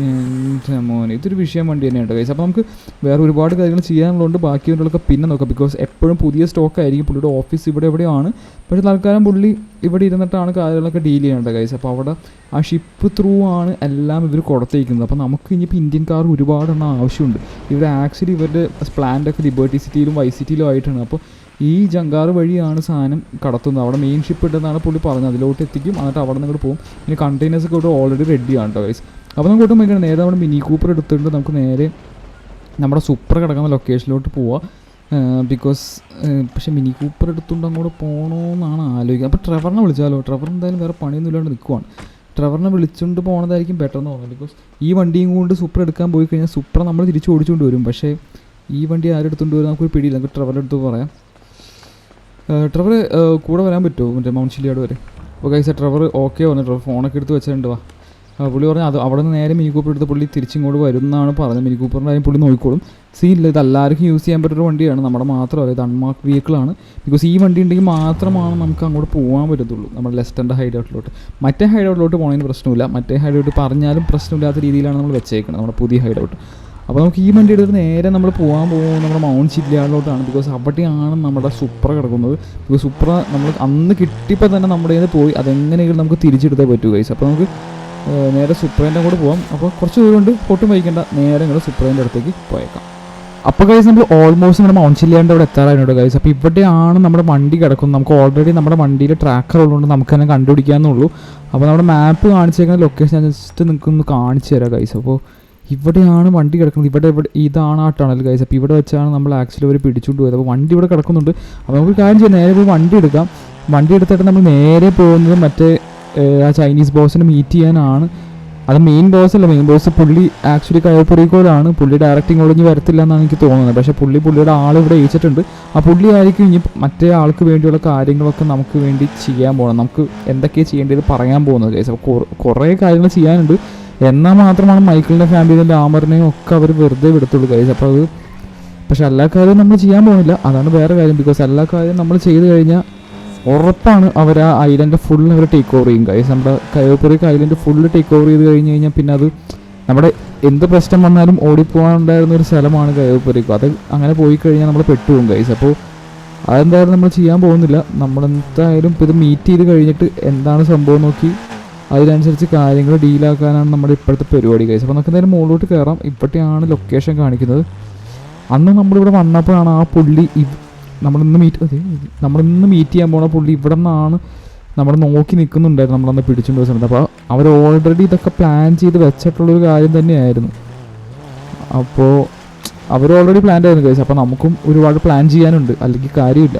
എൻ്റെ മോനെ ഇതൊരു വിഷയം വണ്ടി തന്നെയാണ് കേട്ടോ ഗൈസ്. അപ്പോൾ നമുക്ക് വേറെ ഒരുപാട് കാര്യങ്ങൾ ചെയ്യാനുള്ളതുകൊണ്ട് ബാക്കി വണ്ടികളൊക്കെ പിന്നെ നോക്കാം. ബിക്കോസ് എപ്പോഴും പുതിയ സ്റ്റോക്ക് ആയിരിക്കും. പുള്ളിയുടെ ഓഫീസ് ഇവിടെ എവിടെയാണ്, പക്ഷേ തൽക്കാലം പുള്ളി ഇവിടെ ഇരുന്നിട്ടാണ് കാര്യങ്ങളൊക്കെ ഡീൽ ചെയ്യേണ്ടത് ഗൈസ്. അപ്പോൾ അവിടെ ആ ഷിപ്പ് ത്രൂ ആണ് എല്ലാം ഇവർ കൊടുത്തേക്കുന്നത്. അപ്പോൾ നമുക്ക് ഇനിയിപ്പോൾ ഇന്ത്യൻ കാർ ഒരുപാടെണ്ണം ആവശ്യമുണ്ട്. ഇവിടെ ആക്ച്വലി ഇവരുടെ പ്ലാന്റൊക്കെ ലിബർട്ടി സിറ്റിയിലും YCTയിലും ആയിട്ടാണ്. അപ്പോൾ ഈ ജങ്കാറ് വഴിയാണ് സാധനം കടത്തുന്നത്. അവിടെ മെയിൻ ഷിപ്പ് ഉണ്ടെന്നാണ് പുള്ളി പറഞ്ഞത്. അതിലോട്ട് എത്തിക്കും, എന്നിട്ട് അവിടെ നിന്ന് പോവും. പിന്നെ കണ്ടെയ്നേഴ്സൊക്കെ ഇവിടെ ഓൾറെഡി റെഡിയാണ് കേട്ടോ ഗൈസ്. അപ്പോൾ നമുക്ക് ഒട്ടും വയ്ക്കണം, നേരെ നമ്മുടെ മിനി കൂപ്പർ എടുത്തിട്ട് നമുക്ക് നേരെ നമ്മുടെ സൂപ്പർ കിടക്കുന്ന ലൊക്കേഷനിലോട്ട് പോവാം. പക്ഷേ മിനി കൂപ്പർ എടുത്തുകൊണ്ട് അങ്ങോട്ട് പോകണമെന്നാണ് ആലോചിക്കുക. അപ്പോൾ ട്രെവറിനെ വിളിച്ചാലോ? ട്രെവർ എന്തായാലും വേറെ പണിയൊന്നും ഇല്ലാണ്ട് നിൽക്കുവാണ്. ട്രെവറിനെ വിളിച്ചുകൊണ്ട് പോകുന്നതായിരിക്കും ബെറ്റർ എന്ന് തോന്നുന്നത്. ബിക്കോസ് ഈ വണ്ടിയും കൊണ്ട് സൂപ്പർ എടുക്കാൻ പോയി കഴിഞ്ഞാൽ സൂപ്പർ നമ്മൾ തിരിച്ച് ഓടിച്ചുകൊണ്ട് വരും. പക്ഷേ ഈ വണ്ടി ആരെടുത്തുകൊണ്ട് വരും നമുക്കൊരു പിടിയില്ല. നമുക്ക് ട്രെവറിൻ്റെ അടുത്ത് പറയാം. ട്രെവർ കൂടെ വരാൻ പറ്റുമോ മറ്റേ മൗണ്ട് ചില്ലിയാട് വരെ? അപ്പോൾ ഗൈസ് ട്രെവർ ഓക്കെ പറഞ്ഞു. ട്രെവർ ഫോണൊക്കെ എടുത്ത് വെച്ചിട്ടുണ്ട്. വാ, പുള്ളി പറഞ്ഞു അത് അവിടെ നിന്ന് നേരെ മിനി കൂപ്പർ എടുത്ത് പുള്ളി തിരിച്ചിങ്ങോട്ട് വരും എന്നാണ് പറഞ്ഞത്. മിനി കൂപ്പറിൻ്റെ കാര്യം പുള്ളി നോക്കിക്കോളും. സീനില്ല, ഇത് എല്ലാവർക്കും യൂസ് ചെയ്യാൻ പറ്റുന്ന വണ്ടിയാണ്. നമ്മുടെ മാത്രമല്ല, ഇത് അൺമാർക്ക് വെഹിക്കിളാണ്. ബിക്കോസ് ഈ വണ്ടി ഉണ്ടെങ്കിൽ മാത്രമാണ് നമുക്ക് അങ്ങോട്ട് പോകാൻ പറ്റത്തുള്ളൂ, നമ്മുടെ ലെസ്റ്റൻ്റെ ഹൈഡ് ഔട്ടിലോട്ട്. മറ്റേ ഹൈഡ് ഔട്ടിലോട്ട് പോകുന്നതിന് പ്രശ്നമില്ല. മറ്റേ ഹൈഡ് ഔട്ട് പറഞ്ഞാലും പ്രശ്നമില്ലാത്ത രീതിയിലാണ് നമ്മൾ വെച്ചേക്കുന്നത്, നമ്മുടെ പുതിയ ഹൈഡ് ഔട്ട്. അപ്പോൾ നമുക്ക് ഈ വണ്ടി എടുത്തിട്ട് നേരെ നമ്മൾ പോകാൻ പോകുന്നത് നമ്മുടെ മൗണ്ട് ചില്ലിയാടിലോട്ടാണ്. ബിക്കോസ് അവിടെയാണ് നമ്മുടെ സൂപ്പർ കിടക്കുന്നത്. ബിക്കോസ് സൂപ്പർ നമ്മൾ അന്ന് കിട്ടിയപ്പോൾ തന്നെ നമ്മുടെ കയ്യിൽ പോയി, അതെങ്ങനെയെങ്കിലും നമുക്ക് തിരിച്ചെടുത്തേ പറ്റൂ ഗൈസ്. അപ്പോൾ നമുക്ക് നേരെ സൂപ്പറിൻ്റെ കൂടെ പോകാം. അപ്പോൾ കുറച്ച് ദൂരമുണ്ട്, പൊട്ടും വഹിക്കേണ്ട, നേരെ നിങ്ങൾ സൂപ്പറിൻ്റെ അടുത്തേക്ക് പോയേക്കാം. അപ്പോൾ ഗൈസ് നമ്മൾ ഓൾമോസ്റ്റ് നമ്മുടെ മൗണ്ട് ചില്ലിയാടിൻ്റെ അവിടെ എത്താറായിട്ടുണ്ട് ഗൈസ്. അപ്പോൾ ഇവിടെയാണ് നമ്മുടെ വണ്ടി കിടക്കുന്നത്. നമുക്ക് ഓൾറെഡി നമ്മുടെ വണ്ടിയിൽ ട്രാക്കർ ഉള്ളതുകൊണ്ട് നമുക്ക് തന്നെ കണ്ടുപിടിക്കാമെന്നുള്ളൂ. അപ്പോൾ നമ്മുടെ മാപ്പ് കാണിച്ചേക്കുന്ന ലൊക്കേഷൻ ഞാൻ ജസ്റ്റ് നിങ്ങൾക്ക് ഒന്ന് കാണിച്ചു തരാം ഗൈസ്. അപ്പോൾ ഇവിടെയാണ് വണ്ടി കിടക്കുന്നത്. ഇവിടെ ഇതാണ് ആ ടണൽ ഗൈസ്. അപ്പോൾ ഇവിടെ വെച്ചാണ് നമ്മൾ ആക്ച്വലി അവർ പിടിച്ചുകൊണ്ട് പോയത്. അപ്പോൾ വണ്ടി ഇവിടെ കിടക്കുന്നുണ്ട്. അപ്പോൾ നമുക്ക് കാര്യം ചെയ്യാം, നേരെ പോയി വണ്ടി എടുക്കാം. വണ്ടി എടുത്തിട്ട് നമ്മൾ നേരെ പോകുന്നത് മറ്റേ ആ ചൈനീസ് ബോസിനെ മീറ്റ് ചെയ്യാനാണ്. അത് മെയിൻ ബോസ് അല്ല, മെയിൻ ബോസ് പുള്ളി ആക്ച്വലി കയപ്പുറിക്കോലാണ്. പുള്ളി ഡയറക്റ്റ് ഇങ്ങോട്ട് വരത്തില്ല എന്നാണ് എനിക്ക് തോന്നുന്നത്. പക്ഷേ പുള്ളിയുടെ ആൾ ഇവിടെ ഏച്ചിട്ടുണ്ട്. ആ പുള്ളി ആയിരിക്കും ഇനി മറ്റേ ആൾക്ക് വേണ്ടിയുള്ള കാര്യങ്ങളൊക്കെ നമുക്ക് വേണ്ടി ചെയ്യാൻ പോകണം. നമുക്ക് എന്തൊക്കെയാണ് ചെയ്യേണ്ടത് പറയാൻ പോകുന്നത് ഗൈസ്. അപ്പോൾ കുറേ കാര്യങ്ങൾ ചെയ്യാനുണ്ട്. എന്നാൽ മാത്രമാണ് മൈക്കിളിൻ്റെ ഫാമിലിയുടെ ആമറിനെയും ഒക്കെ അവർ വെറുതെ വിടത്തുള്ളൂ ഗൈസ്. അപ്പോൾ അത് പക്ഷേ എല്ലാ കാര്യവും നമ്മൾ ചെയ്യാൻ പോകുന്നില്ല, അതാണ് വേറെ കാര്യം. ബിക്കോസ് എല്ലാ കാര്യവും നമ്മൾ ചെയ്ത് കഴിഞ്ഞാൽ ഉറപ്പാണ് അവർ ആ ഐലൻഡ് ഫുൾ അവർ ടേക്ക് ഓവർ ചെയ്യും ഗൈസ്. നമ്മുടെ കയോപ്പുറിക്ക് ഐലൻഡ് ഫുള്ള് ടേക്ക് ഓവർ ചെയ്ത് കഴിഞ്ഞ് കഴിഞ്ഞാൽ പിന്നെ അത് നമ്മുടെ എന്ത് പ്രശ്നം വന്നാലും ഓടിപ്പോകാനുണ്ടായിരുന്ന ഒരു സ്ഥലമാണ് കയോപ്പുറിക്ക്. അത് അങ്ങനെ പോയി കഴിഞ്ഞാൽ നമ്മൾ പെട്ടുപോകും ഗൈസ്. അപ്പോൾ അതെന്തായാലും നമ്മൾ ചെയ്യാൻ പോകുന്നില്ല. നമ്മളെന്തായാലും ഇപ്പോൾ ഇത് മീറ്റ് ചെയ്ത് കഴിഞ്ഞിട്ട് എന്താണ് സംഭവം നോക്കി അതിനനുസരിച്ച് കാര്യങ്ങൾ ഡീലാക്കാനാണ് നമ്മുടെ ഇപ്പോഴത്തെ പരിപാടി ഗൈസ്. അപ്പോൾ നമുക്ക് എന്തായാലും മുകളിലോട്ട് കയറാം. ഇപ്പോഴത്തെയാണ് ലൊക്കേഷൻ കാണിക്കുന്നത്. അന്ന് നമ്മളിവിടെ വന്നപ്പോഴാണ് ആ പുള്ളി നമ്മളിന്ന് മീറ്റ് ചെയ്യാൻ പോണ പുള്ളി ഇവിടെ നിന്നാണ് നമ്മൾ നോക്കി നിൽക്കുന്നുണ്ടായിരുന്നു. നമ്മളന്ന് പിടിച്ചുകൊണ്ട് പോയ സമയത്ത്. അപ്പോൾ അവർ ഓൾറെഡി ഇതൊക്കെ പ്ലാൻ ചെയ്ത് വെച്ചിട്ടുള്ളൊരു കാര്യം തന്നെയായിരുന്നു. അപ്പോൾ അവർ ഓൾറെഡി പ്ലാൻ ആയിരുന്നു ഗൈസ്. അപ്പോൾ നമുക്കും ഒരുപാട് പ്ലാൻ ചെയ്യാനുണ്ട്, അല്ലെങ്കിൽ കാര്യമില്ല.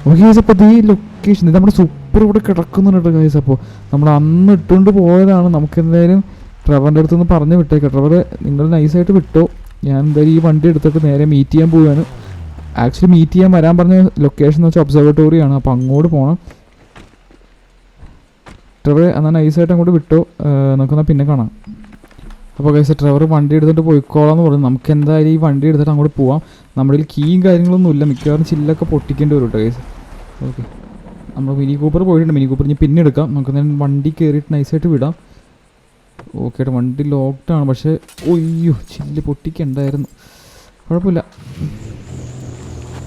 ഓക്കെ ഗൈസ്, അപ്പോൾ ഈ ലൊക്കേഷൻ ഇത് നമ്മുടെ സൂപ്പർ ഇവിടെ കിടക്കുന്നുണ്ട് ഗൈസ്. അപ്പോൾ നമ്മൾ അന്ന് ഇട്ടുകൊണ്ട് പോയതാണ്. നമുക്ക് എന്തായാലും ട്രെവറിൻ്റെ അടുത്തുനിന്ന് പറഞ്ഞ് വിട്ടേക്കാം. ട്രെവർ നിങ്ങൾ നൈസായിട്ട് വിട്ടോ, ഞാൻ എന്തായാലും ഈ വണ്ടി എടുത്തിട്ട് നേരെ മീറ്റ് ചെയ്യാൻ പോവുകയാണ്. ആക്ച്വലി മീറ്റ് ചെയ്യാൻ വരാൻ പറഞ്ഞ ലൊക്കേഷൻ എന്ന് വെച്ചാൽ ഒബ്സർവേറ്റോറിയാണ്. അപ്പോൾ അങ്ങോട്ട് പോകണം. ട്രെവർ എന്നാൽ നൈസായിട്ട് അങ്ങോട്ട് വിട്ടോ, നമുക്കെന്നാൽ പിന്നെ കാണാം. അപ്പോൾ ഗൈസ് ട്രെവർ വണ്ടി എടുത്തിട്ട് പോയിക്കോളാന്ന് പറഞ്ഞു. നമുക്ക് എന്തായാലും ഈ വണ്ടി എടുത്തിട്ട് അങ്ങോട്ട് പോവാം. നമ്മുടെ കീയും കാര്യങ്ങളൊന്നും ഇല്ല, മിക്കവാറും ചില്ലൊക്കെ പൊട്ടിക്കേണ്ടി വരും കേട്ടോ ഗൈസ്. ഓക്കെ, നമ്മൾ മിനി കൂപ്പർ പോയിട്ടുണ്ട്. മിനി കൂപ്പർ ഇനി പിന്നെ എടുക്കാം. നമുക്ക് എന്തായാലും വണ്ടി കയറിയിട്ട് നൈസായിട്ട് വിടാം. ഓക്കെ ഏട്ടാ, വണ്ടി ലോക്ക്ഡാണ്. പക്ഷേ ഒയ്യോ, ചില്ല് പൊട്ടിക്കണ്ടായിരുന്നു. കുഴപ്പമില്ല.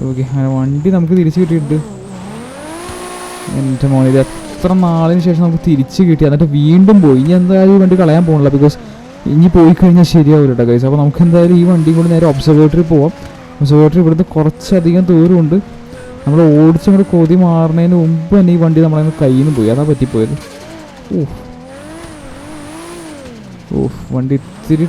ഓക്കെ, അങ്ങനെ വണ്ടി നമുക്ക് തിരിച്ച് കിട്ടിയിട്ടുണ്ട്. എൻ്റെ മോനെ, ഇത് എത്ര നാളിന് ശേഷം നമുക്ക് തിരിച്ച് കിട്ടി. എന്നിട്ട് വീണ്ടും പോയി. ഇനി എന്തായാലും ഈ വണ്ടി കളയാൻ പോകണില്ല, ബിക്കോസ് ഇനി പോയി കഴിഞ്ഞാൽ ശരിയാവില്ല കേട്ടോ ഗൈസ്. അപ്പോൾ നമുക്ക് എന്തായാലും ഈ വണ്ടി കൂടി നേരെ ഒബ്സർവേറ്ററി പോവാം. ഒബ്സർവേറ്ററി ഇവിടുന്ന് കുറച്ചധികം ദൂരമുണ്ട്. നമ്മൾ ഓടിച്ചങ്ങോട്ട് കൊതി മാറുന്നതിന് മുമ്പ് തന്നെ ഈ വണ്ടി നമ്മളെ കയ്യിൽ നിന്ന് പോയി. അതാ പറ്റിപ്പോയത്. വണ്ടി ഇത്തിരി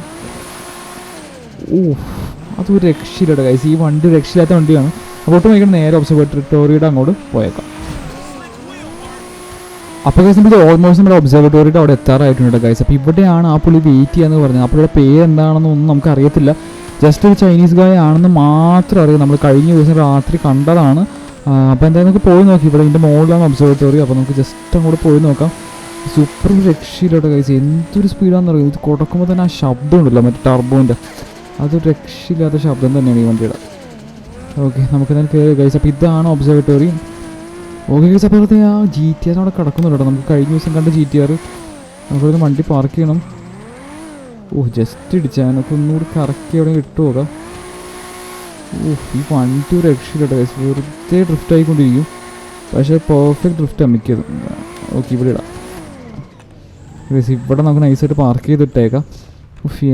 അതൊരു രക്ഷയില്ല ഗൈസ്. ഈ വണ്ടി രക്ഷയില്ലാത്ത വണ്ടിയാണ്. അപ്പോൾ നോക്കിയിട്ട് നേരെ ഒബ്സർവേറ്ററിയുടെ അങ്ങോട്ട് പോയേക്കാം. അപ്പോൾ ഗൈസ് നമ്മൾ ഓൾമോസ്റ്റ് നമ്മുടെ ഒബ്സർവേറ്റോറിയുടെ അവിടെ എത്താറായിട്ടുണ്ട് ഗൈസ്. അപ്പോൾ ഇവിടെയാണ് ആ പുള്ളി വെയിറ്റ് ചെയ്യാന്ന് പറഞ്ഞത്. അപ്പോൾ ഇവിടെ പേര് എന്താണെന്നൊന്നും നമുക്ക് അറിയത്തില്ല. ജസ്റ്റ് ഒരു ചൈനീസ് ഗായ് ആണെന്ന് മാത്രം അറിയാം. നമ്മൾ കഴിഞ്ഞ ദിവസം രാത്രി കണ്ടതാണ്. അപ്പോൾ എന്തായാലും നമുക്ക് പോയി നോക്കി. ഇവിടെ ഇതിൻ്റെ മുകളിലാണ് ഒബ്സർവേറ്റോറി. അപ്പോൾ നമുക്ക് ജസ്റ്റ് അങ്ങോട്ട് പോയി നോക്കാം. സൂപ്പർ രക്ഷയിലോട്ട് ഗൈസ്. എന്തൊരു സ്പീഡാണെന്ന് അറിയാം. ഇത് കൊടുക്കുമ്പോൾ തന്നെ ആ ശബ്ദം ഉണ്ടല്ലോ, മറ്റേ ടർബോൻ്റെ, അതൊരു രക്ഷയില്ലാത്ത ശബ്ദം തന്നെയാണ് ഈ വണ്ടിയുടെ. ഓക്കെ, നമുക്ക് എന്തായാലും കയറി ഗൈസ്. അപ്പോൾ ഇതാണ് ഒബ്സർവേറ്റോറി. ഓക്കെ ഗൈസ്, അപ്പോൾ അവിടുത്തെ ആ GTR അവിടെ കിടക്കുന്നുണ്ട് കേട്ടോ. നമുക്ക് കഴിഞ്ഞ ദിവസം കണ്ട GTR. നമുക്കിവിടെ വണ്ടി പാർക്ക് ചെയ്യണം. ജസ്റ്റ് ഇടിച്ചാൽ നമുക്ക് ഒന്നുകൂടി കറക്കി അവിടെ ഇട്ട് പോകാം. ഈ വണ്ടി ഒരു രക്ഷയില്ല ഗൈസ്. വെറുതെ ഡ്രിഫ്റ്റ് ആയിക്കൊണ്ടിരിക്കും, പക്ഷേ പെർഫെക്റ്റ് ഡ്രിഫ്റ്റാണ് മിക്കതും. ഓക്കെ, ഇവിടെ ഇടാം ഗൈസ്. ഇവിടെ നമുക്ക് നൈസായിട്ട് പാർക്ക് ചെയ്തിട്ടേക്കാം.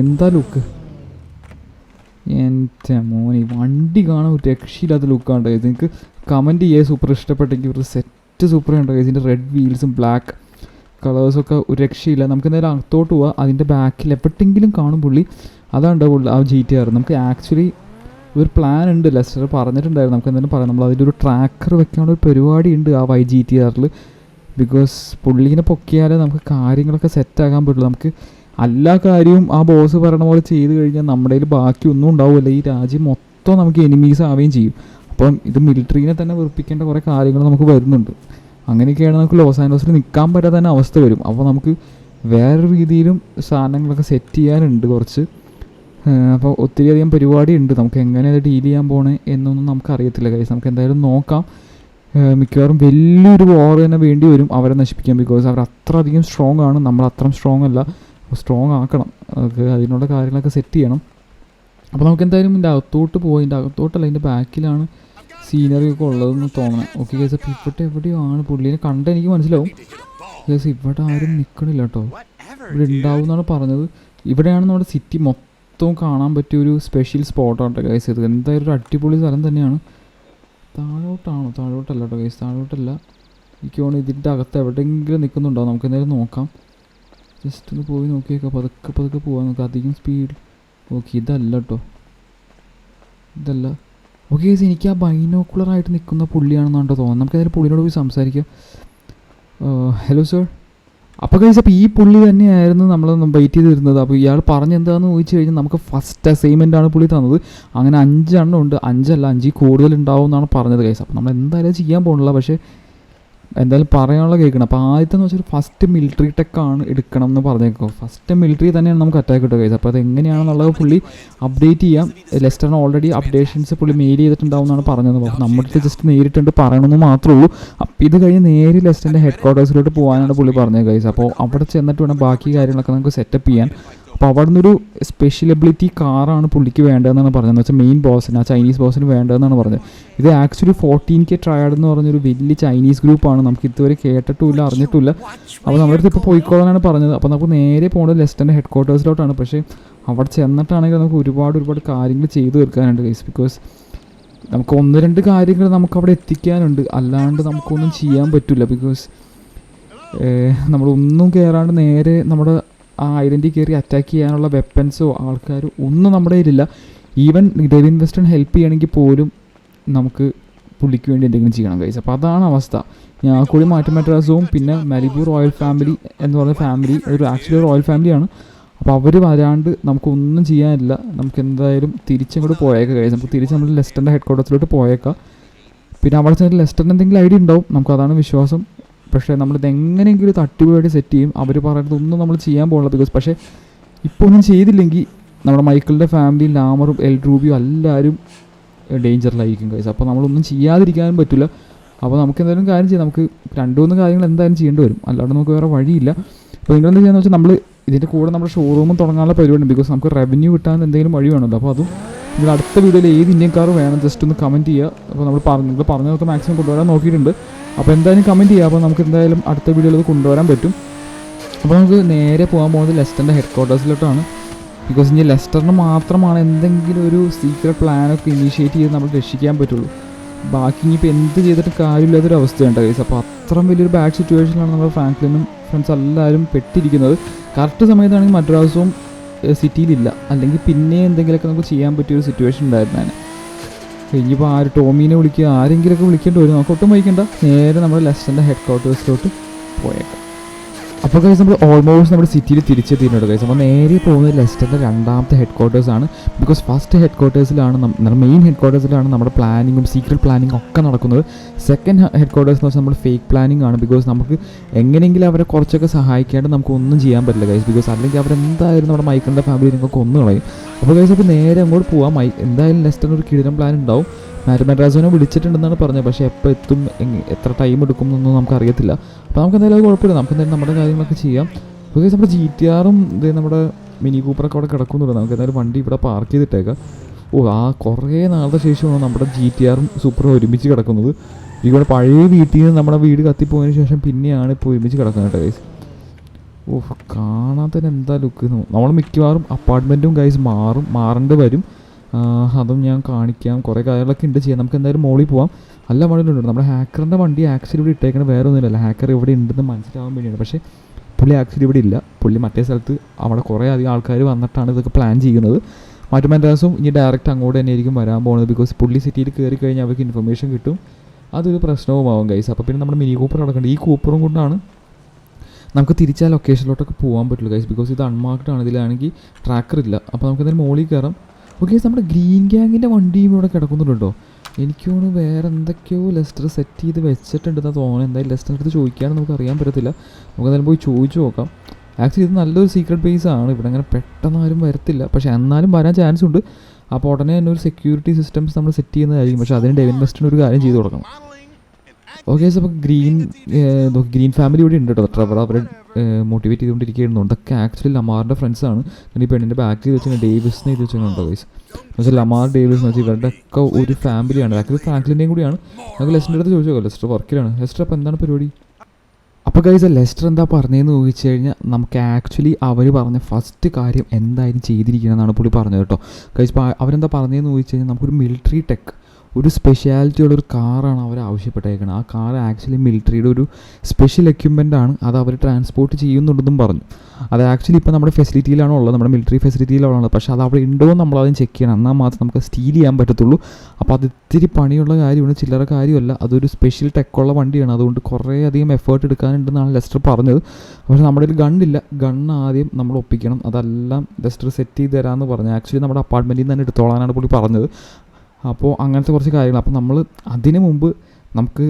എന്താ ലുക്ക്, എൻ്റെ മോനെ, വണ്ടി കാണാൻ ഒരു രക്ഷയില്ലാത്ത ലുക്കാണ് ഗൈസ്. നിങ്ങൾക്ക് കമൻറ്റ് ചെയ്യുക സൂപ്പർ ഇഷ്ടപ്പെട്ടെങ്കിൽ. ഒരു സെറ്റ് സൂപ്പർ ഉണ്ട് ഗൈസ്. ഇതിൻ്റെ റെഡ് വീൽസും ബ്ലാക്ക് കളേഴ്സൊക്കെ ഒരു രക്ഷയില്ല. നമുക്ക് എന്തായാലും അകത്തോട്ട് പോവാം. അതിൻ്റെ ബാക്കിൽ എപ്പോഴെങ്കിലും കാണും പുള്ളി, അതാണ് ആ GTR. നമുക്ക് ആക്ച്വലി ഒരു പ്ലാൻ ഉണ്ട്, ലെസ്റ്റർ പറഞ്ഞിട്ടുണ്ടായിരുന്നു. നമുക്ക് എന്തായാലും പറയാം, നമ്മൾ അതിൻ്റെ ഒരു ട്രാക്കർ വെക്കാനുള്ള ഒരു പരിപാടി ഉണ്ട് ആ GTR-ൽ. ബിക്കോസ് പുള്ളീനെ പൊക്കിയാലേ നമുക്ക് കാര്യങ്ങളൊക്കെ സെറ്റാക്കാൻ പറ്റുള്ളൂ. നമുക്ക് എല്ലാ കാര്യവും ആ ബോസ് പറയണ പോലെ ചെയ്ത് കഴിഞ്ഞാൽ നമ്മുടെ കയ്യിൽ ബാക്കി ഒന്നും ഉണ്ടാവില്ല. ഈ രാജ്യം മൊത്തം നമുക്ക് എനിമീസ് ആവുകയും ചെയ്യും. അപ്പം ഇത് മിലിറ്ററീനെ തന്നെ വെറുപ്പിക്കേണ്ട കുറേ കാര്യങ്ങൾ നമുക്ക് വരുന്നുണ്ട്. അങ്ങനെയൊക്കെയാണ് നമുക്ക് ലോസ് ആൻഡോസിൽ നിൽക്കാൻ പറ്റാത്ത തന്നെ അവസ്ഥ വരും. അപ്പോൾ നമുക്ക് വേറൊരു രീതിയിലും സാധനങ്ങളൊക്കെ സെറ്റ് ചെയ്യാനുണ്ട് കുറച്ച്. അപ്പോൾ ഒത്തിരി അധികം പരിപാടി ഉണ്ട്. നമുക്ക് എങ്ങനെ അത് ഡീൽ ചെയ്യാൻ പോകണേ എന്നൊന്നും നമുക്കറിയത്തില്ല ഗൈസ്. നമുക്ക് എന്തായാലും നോക്കാം. മിക്കവാറും വലിയൊരു വാർ തന്നെ വേണ്ടി വരും അവരെ നശിപ്പിക്കാൻ. ബിക്കോസ് അവർ അത്ര അധികം സ്ട്രോങ് ആണ്, നമ്മൾ അത്ര സ്ട്രോങ് അല്ല. അപ്പോൾ സ്ട്രോങ് ആക്കണം, നമുക്ക് അതിനുള്ള കാര്യങ്ങളൊക്കെ സെറ്റ് ചെയ്യണം. അപ്പോൾ നമുക്ക് എന്തായാലും ഇതിൻ്റെ അകത്തോട്ട് പോയി. ഇതിൻ്റെ അകത്തോട്ടല്ല, ഇതിൻ്റെ ബാക്കിലാണ് സീനറി ഒക്കെ ഉള്ളതെന്ന് തോന്നണം. ഓക്കെ ഗൈസ്, അപ്പോൾ ഇവിടെ എവിടെയോ ആണ് പുള്ളീനെ കണ്ടാൽ എനിക്ക് മനസ്സിലാവും ഗൈസ്. ഇവിടെ ആരും നിൽക്കണില്ല കേട്ടോ. ഇവിടെ ഉണ്ടാവും എന്നാണ് പറഞ്ഞത്. ഇവിടെയാണ് നമ്മുടെ സിറ്റി മൊത്തവും കാണാൻ പറ്റിയൊരു സ്പെഷ്യൽ സ്പോട്ടാണ് ഗൈസ്. ഇത് എന്തായാലും ഒരു അടിപൊളി സ്ഥലം തന്നെയാണ്. താഴോട്ടാണോ? താഴോട്ടല്ല കേട്ടോ ഗൈസ്, താഴോട്ടല്ല. എനിക്ക് തോന്നുന്നു ഇതിൻ്റെ അകത്ത് എവിടെയെങ്കിലും നിൽക്കുന്നുണ്ടോ. നമുക്ക് എന്തായാലും നോക്കാം. ജസ്റ്റ് ഒന്ന് പോയി നോക്കിയേക്കാം. പതുക്കെ പതുക്കെ പോകാൻ നോക്കാം, അധികം സ്പീഡ്. ഓക്കെ, ഇതല്ല കേട്ടോ, ഇതല്ല. ഓക്കെ ഗൈസ്, എനിക്ക് ആ ബൈനോക്കുലറായിട്ട് നിൽക്കുന്ന പുള്ളിയാണെന്നാണ് തോന്നുന്നത്. നമുക്ക് അതിൽ പുള്ളിയോട് പോയി സംസാരിക്കാം. Hello sir. അപ്പോൾ ഗൈസ്, അപ്പോൾ ഈ പുള്ളി തന്നെയായിരുന്നു നമ്മൾ വെയിറ്റ് ചെയ്തിരുന്നത്. അപ്പോൾ ഇയാൾ പറഞ്ഞെന്താണെന്ന് ചോദിച്ചു കഴിഞ്ഞാൽ നമുക്ക് ഫസ്റ്റ് അസൈൻമെൻറ്റാണ് പുള്ളി തന്നത്. അങ്ങനെ 5 എണ്ണം ഉണ്ട്. 5 അല്ല, 5 കൂടുതൽ ഉണ്ടാവും എന്നാണ് പറഞ്ഞത് ഗൈസ്. അപ്പോൾ നമ്മൾ എന്തായാലും ചെയ്യാൻ പോകണില്ല, പക്ഷേ എന്തായാലും പറയാനുള്ള കേൾക്കണം. അപ്പോൾ ആദ്യത്തെ വെച്ചാൽ ഫസ്റ്റ് മിലിറ്ററി ടെക്കാണ് എടുക്കണം എന്ന് പറഞ്ഞേക്കോ. ഫസ്റ്റ് മിലിറ്ററി തന്നെയാണ് നമുക്ക് അറ്റാക്ക് കിട്ടുക ഗൈസ്. അപ്പോൾ അത് എങ്ങനെയാണെന്നുള്ളത് പുള്ളി അപ്ഡേറ്റ് ചെയ്യാം. ലെസ്റ്ററിന് ഓൾറെഡി അപ്ഡേഷൻസ് പുള്ളി മെയിൽ ചെയ്തിട്ടുണ്ടാവും എന്നാണ് പറഞ്ഞത്. അപ്പോൾ നമ്മുടെ ജസ്റ്റ് നേരിട്ടുണ്ട് പറയണമെന്ന് മാത്രമേ ഉള്ളൂ. അപ്പോൾ ഇത് കഴിഞ്ഞ് നേരെ ലെസ്റ്ററിൻ്റെ ഹെഡ് ക്വാർട്ടേഴ്സിലോട്ട് പോകാനാണ് പുള്ളി പറഞ്ഞത് ഗൈസ്. അപ്പോൾ അവിടെ ചെന്നിട്ട് വേണം ബാക്കി കാര്യങ്ങളൊക്കെ നമുക്ക് സെറ്റപ്പ് ചെയ്യാൻ. അപ്പോൾ അവിടെ നിന്നൊരു സ്പെഷ്യൽ എബിലിറ്റി കാറാണ് പുള്ളിക്ക് വേണ്ടതെന്നാണ് പറഞ്ഞത്. വെച്ചാൽ മെയിൻ ബോസിന്, ആ ചൈനീസ് ബോസിന് വേണ്ടതെന്നാണ് പറഞ്ഞത്. ഇത് ആക്ച്വലി 14K ട്രയഡ് എന്ന് പറഞ്ഞൊരു വലിയ ചൈനീസ് ഗ്രൂപ്പാണ്. നമുക്ക് ഇതുവരെ കേട്ടിട്ടുമില്ല, അറിഞ്ഞിട്ടില്ല. അപ്പോൾ നമ്മുടെ അടുത്ത് ഇപ്പോൾ പോയിക്കോളാനാണ് പറഞ്ഞത്. അപ്പോൾ നമുക്ക് നേരെ പോകേണ്ടത് ലെസ്റ്ററിൻ്റെ ഹെഡ് ക്വാർട്ടേഴ്സിലോട്ടാണ്. പക്ഷേ അവിടെ ചെന്നിട്ടാണെങ്കിൽ നമുക്ക് ഒരുപാട് കാര്യങ്ങൾ ചെയ്തു തീർക്കാനുണ്ട് ഗൈസ്. ബിക്കോസ് നമുക്ക് 1-2 കാര്യങ്ങൾ നമുക്കവിടെ എത്തിക്കാനുണ്ട്, അല്ലാണ്ട് നമുക്കൊന്നും ചെയ്യാൻ പറ്റില്ല. ബിക്കോസ് നമ്മളൊന്നും കയറാണ്ട് നേരെ നമ്മുടെ ആ ഐഡൻറ്റി കയറി അറ്റാക്ക് ചെയ്യാനുള്ള വെപ്പൻസോ ആൾക്കാരോ ഒന്നും നമ്മുടെ കയ്യിലില്ല. ഈവൻ ഡെവിൻ വെസ്റ്റൺ ഹെൽപ്പ് ചെയ്യണമെങ്കിൽ പോലും നമുക്ക് പുള്ളിക്ക് വേണ്ടി എന്തെങ്കിലും ചെയ്യണം ഗൈസ്. അപ്പോൾ അതാണ് അവസ്ഥ. ഞാൻ കൂടി മാറ്റമാറ്ററാസവും പിന്നെ മലിബു റോയൽ ഫാമിലി എന്ന് പറഞ്ഞ ഫാമിലി ഒരു ആക്ച്വലി റോയൽ ഫാമിലിയാണ്. അപ്പോൾ അവർ വരാണ്ട് നമുക്കൊന്നും ചെയ്യാനില്ല. നമുക്ക് എന്തായാലും തിരിച്ചങ്ങോട്ട് പോയേക്കാം ഗൈസ്. നമുക്ക് തിരിച്ച് നമ്മൾ ലെസ്റ്ററിൻ്റെ ഹെഡ് ക്വാർട്ടേഴ്സിലോട്ട് പോയേക്കാം. പിന്നെ അവിടെ ചെന്നിട്ട് ലെസ്റ്ററിന് എന്തെങ്കിലും ഐഡിയ ഉണ്ടാവും, നമുക്കതാണ് വിശ്വാസം. പക്ഷേ നമ്മളിത് എങ്ങനെയെങ്കിലും തട്ടിപ്പോയിട്ട് സെറ്റ് ചെയ്യും. അവർ പറയുന്നതൊന്നും നമ്മൾ ചെയ്യാൻ പോകണില്ല. ബിക്കോസ് പക്ഷേ ഇപ്പോൾ ഒന്നും ചെയ്തില്ലെങ്കിൽ നമ്മുടെ മൈക്കിളിൻ്റെ ഫാമിലി ലാമറും എൽ റൂബിയും എല്ലാവരും ഡേഞ്ചറിലായിരിക്കും ഗൈസ്. അപ്പോൾ നമ്മളൊന്നും ചെയ്യാതിരിക്കാനും പറ്റില്ല. അപ്പോൾ നമുക്ക് എന്തായാലും കാര്യം ചെയ്യാം. നമുക്ക് 2-3 കാര്യങ്ങൾ എന്തായാലും ചെയ്യേണ്ടി വരും, അല്ലാണ്ട് നമുക്ക് വേറെ വഴിയില്ല. അപ്പോൾ നിങ്ങളെന്താ ചെയ്യുന്നത് വെച്ചാൽ നമ്മൾ ഇതിൻ്റെ കൂടെ നമ്മുടെ ഷോറൂമും തുടങ്ങാനുള്ള പരിപാടി. ബിക്കോസ് നമുക്ക് റവന്യൂ കിട്ടാൻ എന്തെങ്കിലും വഴി വേണമല്ലോ. അപ്പോൾ അതും നിങ്ങൾ അടുത്ത വീഡിയോയിൽ ഏത് ഇന്ത്യൻ കാർ വേണം ജസ്റ്റ് ഒന്ന് കമൻറ്റ് ചെയ്യുക. അപ്പോൾ നിങ്ങൾ പറഞ്ഞതൊക്കെ മാക്സിമം കൊണ്ടുവരാൻ നോക്കിയിട്ടുണ്ട്. അപ്പോൾ എന്തായാലും കമൻറ്റ് ചെയ്യുക. അപ്പോൾ നമുക്ക് എന്തായാലും അടുത്ത വീഡിയോയിൽ അത് കൊണ്ടുവരാൻ പറ്റും. അപ്പോൾ നമുക്ക് നേരെ പോകാൻ പോകുന്നത് ലെസ്റ്ററിൻ്റെ ഹെഡ് ക്വാർട്ടേഴ്സിലോട്ടാണ്. ബിക്കോസ് ഇനി ലെസ്റ്ററിന് മാത്രമാണ് എന്തെങ്കിലും ഒരു സീക്രട്ട് പ്ലാനൊക്കെ ഇനീഷ്യേറ്റ് ചെയ്ത് നമ്മൾ രക്ഷിക്കാൻ പറ്റുള്ളൂ. ബാക്കി ഇനിയിപ്പോൾ എന്ത് ചെയ്തിട്ട് കാര്യമില്ലാത്തൊരു അവസ്ഥയുണ്ട് ഗൈസ്. അപ്പോൾ അത്രയും വലിയൊരു ബാഡ് സിറ്റുവേഷനിലാണ് നമ്മുടെ ഫ്രാങ്ക്ലിനും ഫ്രണ്ട്സ് എല്ലാവരും പെട്ടിരിക്കുന്നത്. കറക്റ്റ് സമയത്താണെങ്കിൽ മദ്രാസും സിറ്റിയിലില്ല, അല്ലെങ്കിൽ പിന്നെ എന്തെങ്കിലുമൊക്കെ നമുക്ക് ചെയ്യാൻ പറ്റിയൊരു സിറ്റുവേഷൻ ഉണ്ടായിരുന്നു. ഇനിയിപ്പോൾ ടോമീനെ വിളിക്കുക, ആരെങ്കിലുമൊക്കെ വിളിക്കേണ്ടി വരും. നമുക്ക് ഒട്ടും വൈകണ്ട, നേരെ നമ്മുടെ ലെസ്റ്ററിൻ്റെ ഹെഡ് ക്വാർട്ടേഴ്സിലോട്ട് പോയേക്കാം. അപ്പോൾ ഗൈസ് നമ്മൾ ഓൾമോസ്റ്റ് നമ്മുടെ സിറ്റിയിൽ തിരിച്ചെത്തിയിട്ടുണ്ട് ഗൈസ്. അപ്പോൾ നേരെ പോകുന്നത് ലെസ്റ്ററിൻ്റെ 2ാമത്തെ ഹെഡ് ക്വാർട്ടേഴ്സാണ്. ബിക്കോസ് ഫസ്റ്റ് ഹെഡ് ക്വാർട്ടേഴ്സിലാണ് നമ്മുടെ മെയിൻ ഹെഡ് ക്വാർട്ടേഴ്സിലാണ് നമ്മുടെ പ്ലാനിങ്ങും സീക്രട്ട് പ്ലാനിങ്ങും ഒക്കെ നടക്കുന്നത്. സെക്കൻഡ് ഹെഡ് ക്വാർട്ടേഴ്സ് എന്ന് വെച്ചാൽ നമ്മൾ ഫേക്ക് പ്ലാനിങ് ആണ്. ബിക്കോസ് നമുക്ക് എങ്ങനെയെങ്കിലും അവരെ കുറച്ചൊക്കെ സഹായിക്കാണ്ട് നമുക്കൊന്നും ചെയ്യാൻ പറ്റില്ല ഗൈസ്. ബിക്കോസ് അല്ലെങ്കിൽ അവരെന്തായാലും നമ്മുടെ മൈക്കിളിൻ്റെ ഫാമിലി നിങ്ങൾക്ക് കൊന്നു കളയും. അപ്പോൾ ഗൈസ് അപ്പോൾ നേരെ അങ്ങോട്ട് പോവാം. എന്തായാലും ലെസ്റ്ററിന് ഒരു കിടിലൻ പ്ലാൻ ഉണ്ടാവും. മാറ്റമാറ്ററാസിനെ വിളിച്ചിട്ടുണ്ടെന്നാണ് പറഞ്ഞത്. പക്ഷേ എപ്പോൾ എത്തും, എത്ര ടൈം എടുക്കും എന്നൊന്നും നമുക്കറിയത്തില്ല. അപ്പോൾ നമുക്ക് എന്തായാലും അത് കുഴപ്പമില്ല, നമുക്ക് എന്തായാലും നമ്മുടെ കാര്യങ്ങളൊക്കെ ചെയ്യാം. ബിക്കോസ് നമ്മുടെ GTR-ഉം നമ്മുടെ മിനി കൂപ്പറൊക്കെ അവിടെ കിടക്കുന്നുണ്ട്. നമുക്ക് എന്തായാലും വണ്ടി ഇവിടെ പാർക്ക് ചെയ്തിട്ടേക്കാം. കുറേ നാളത്തെ ശേഷമാണ് നമ്മുടെ GTR-ഉം സൂപ്പറും ഒരുമിച്ച് കിടക്കുന്നത്. ഇവിടെ പഴയ വീട്ടിൽ നിന്ന് നമ്മുടെ വീട് കത്തിപ്പോയതിന് ശേഷം പിന്നെയാണ് ഇപ്പോൾ ഒരുമിച്ച് കിടക്കുന്നത് കേട്ടോ ഗൈസ്. കാണാൻ തന്നെ എന്താ ലുക്ക്. നമ്മൾ മിക്കവാറും അപ്പാർട്ട്മെൻറ്റും ഗൈസ് മാറേണ്ടി വരും. അതും ഞാൻ കാണിക്കാം. കുറേ കാര്യങ്ങളൊക്കെ ഉണ്ട് ചെയ്യാം. നമുക്ക് എന്തായാലും മോളിൽ പോകാം. നല്ല വണ്ടിയിലുണ്ട്. നമ്മുടെ ഹാക്കറിൻ്റെ വണ്ടി ആക്ച്വലി ഇവിടെ ഇട്ടേക്കുന്നത് വേറെ ഒന്നുമില്ല, ഹാക്കർ ഇവിടെ ഉണ്ടെന്ന് മനസ്സിലാവാൻ വേണ്ടിയാണ്. പക്ഷേ പുള്ളി ആക്ച്വലി ഇവിടെ ഇല്ല. പുള്ളി മറ്റേ സ്ഥലത്ത് അവിടെ കുറേ അധികം ആൾക്കാർ വന്നിട്ടാണ് ഇതൊക്കെ പ്ലാൻ ചെയ്യുന്നത്. മാറ്റമാറ്ററാസും ഇനി ഡയറക്റ്റ് അങ്ങോട്ട് തന്നെ ആയിരിക്കും വരാൻ പോകുന്നത്. ബിക്കോസ് പുള്ളി സിറ്റിയിൽ കയറി കഴിഞ്ഞാൽ അവർക്ക് ഇൻഫർമേഷൻ കിട്ടും, അതൊരു പ്രശ്നവുമാവും ഗൈസ്. അപ്പോൾ പിന്നെ നമ്മുടെ മിനി കൂപ്പർ നടക്കേണ്ടത്. ഈ കൂപ്പറും കൊണ്ടാണ് നമുക്ക് തിരിച്ച് ആ ലൊക്കേഷനിലോട്ടൊക്കെ പോകാൻ പറ്റുള്ളൂ ഗൈസ്. ബിക്കോസ് ഇത് അൺമാർക്ക്ഡ് ആണ്, ഇതിലാണെങ്കിൽ ട്രാക്കർ ഇല്ല. അപ്പോൾ നമുക്ക് എന്തായാലും മോളിൽ കയറാം. ഓക്കെ, നമ്മുടെ ഗ്രീൻ ഗ്യാങ്ങിൻ്റെ വണ്ടിയും ഇവിടെ കിടക്കുന്നുണ്ടോ? എനിക്ക് തോന്നുന്നു വേറെ എന്തൊക്കെയോ ലെസ്റ്റർ സെറ്റ് ചെയ്ത് വെച്ചിട്ടുണ്ടെന്ന് തോന്നുന്നു. എന്തായാലും ലെസ്റ്ററിൻ്റെ അടുത്ത് ചോദിക്കാനും നമുക്ക് അറിയാൻ പറ്റത്തില്ല. നമുക്ക് എന്തായാലും പോയി ചോദിച്ചു നോക്കാം. ആക്ച്വലി ഇത് നല്ലൊരു സീക്രട്ട് ബേസ് ആണ്. ഇവിടെ അങ്ങനെ പെട്ടെന്ന് ആരും വരത്തില്ല, പക്ഷേ എന്നാലും വരാൻ ചാൻസ് ഉണ്ട്. അപ്പോൾ ഉടനെ തന്നെ ഒരു സെക്യൂരിറ്റി സിസ്റ്റംസ് നമ്മൾ സെറ്റ് ചെയ്യുന്നതായിരിക്കും. പക്ഷേ അതിന് ഡെവിൻ വെസ്റ്റിന് ഒരു കാര്യം ചെയ്ത് കൊടുക്കണം. ഓക്കെ, അപ്പോൾ ഗ്രീൻ ഫാമിലി ഇവിടെ ഉണ്ട് കേട്ടോ. ട്രെവർ അവരെ മോട്ടിവേറ്റ് ചെയ്തുകൊണ്ടിരിക്കുകയായിരുന്നു. ഇതൊക്കെ ആക്ച്വലി ലമാറിൻ്റെ ഫ്രണ്ട്സാണ്. ഞാൻ ഈ പെണ്ണിൻ്റെ ബാക്കിൽ വെച്ചാൽ ഡേവിസിനെ ഇത് വെച്ചിട്ടുണ്ടോ ഗൈസ്. എന്ന് വെച്ചാൽ ലമാർ ഡേവിസ് എന്ന് വെച്ചാൽ ഇവരുടെ ഒക്കെ ഒരു ഫാമിലിയാണ്. ആക്ച്വലി ഫ്രാങ്ക്ലിൻ്റെയും കൂടിയാണ്. നമുക്ക് ലെസ്റ്ററിൻ്റെ അടുത്ത് ചോദിച്ചോ. ലെസ്റ്റർ വർക്കിലാണ്. ലെസ്റ്റർ അപ്പോൾ എന്താണ് പരിപാടി? അപ്പോൾ ഗൈസ് ലെസ്റ്റർ എന്താ പറഞ്ഞതെന്ന് ചോദിച്ചു കഴിഞ്ഞാൽ നമുക്ക് ആക്ച്വലി അവർ പറഞ്ഞ ഫസ്റ്റ് കാര്യം എന്തായാലും ചെയ്തിരിക്കണമെന്നാണ് പുള്ളി പറഞ്ഞത് കേട്ടോ. ഗൈസ് അവരെന്താ പറഞ്ഞതെന്ന് ചോദിച്ചു കഴിഞ്ഞാൽ നമുക്കൊരു മിലിറ്ററി ടെക്, ഒരു സ്പെഷ്യാലിറ്റി ഉള്ളൊരു കാറാണ് അവർ ആവശ്യപ്പെട്ടേക്കുന്നത്. ആ കാർ ആക്ച്വലി മിലിറ്ററിയുടെ ഒരു സ്പെഷ്യൽ എക്യുപ്മെൻ്റാണ്. അത് അവർ ട്രാൻസ്പോർട്ട് ചെയ്യുന്നുണ്ടെന്നും പറഞ്ഞു. അത് ആക്ച്വലി ഇപ്പോൾ നമ്മുടെ ഫെസിലിറ്റിയിലാണ് ഉള്ളത്, നമ്മുടെ മിലിറ്ററി ഫെസിലിറ്റിയിലാണ് ഉള്ളത്. പക്ഷേ അത് അവിടെ ഉണ്ടോ എന്ന് നമ്മളതും ചെക്ക് ചെയ്യണം, എന്നാൽ മാത്രം നമുക്ക് സ്റ്റീൽ ചെയ്യാൻ പറ്റത്തുള്ളൂ. അപ്പോൾ അത് ഇത്തിരി പണിയുള്ള കാര്യമാണ്, ചില്ലറ കാര്യമല്ല. അതൊരു സ്പെഷ്യൽ ടെക്കുള്ള വണ്ടിയാണ്. അതുകൊണ്ട് കുറേ അധികം എഫേർട്ട് എടുക്കാനുണ്ടെന്നാണ് ലെസ്റ്റർ പറഞ്ഞത്. പക്ഷേ നമ്മുടെ കയ്യിൽ ഗണ്ണില്ല. ഗണ്ണ് ആദ്യം നമ്മൾ ഒപ്പിക്കണം. അതെല്ലാം ലെസ്റ്റർ സെറ്റ് ചെയ്ത് തരാമെന്ന് പറഞ്ഞു. ആക്ച്വലി നമ്മുടെ അപ്പാർട്ട്മെൻറ്റിൽ നിന്ന് തന്നെ എടുത്തോളാനാണ് പുള്ളി പറഞ്ഞത്. അപ്പോൾ അങ്ങനത്തെ കുറച്ച് കാര്യങ്ങൾ. അപ്പോൾ നമ്മൾ അതിന് മുമ്പ് നമുക്ക്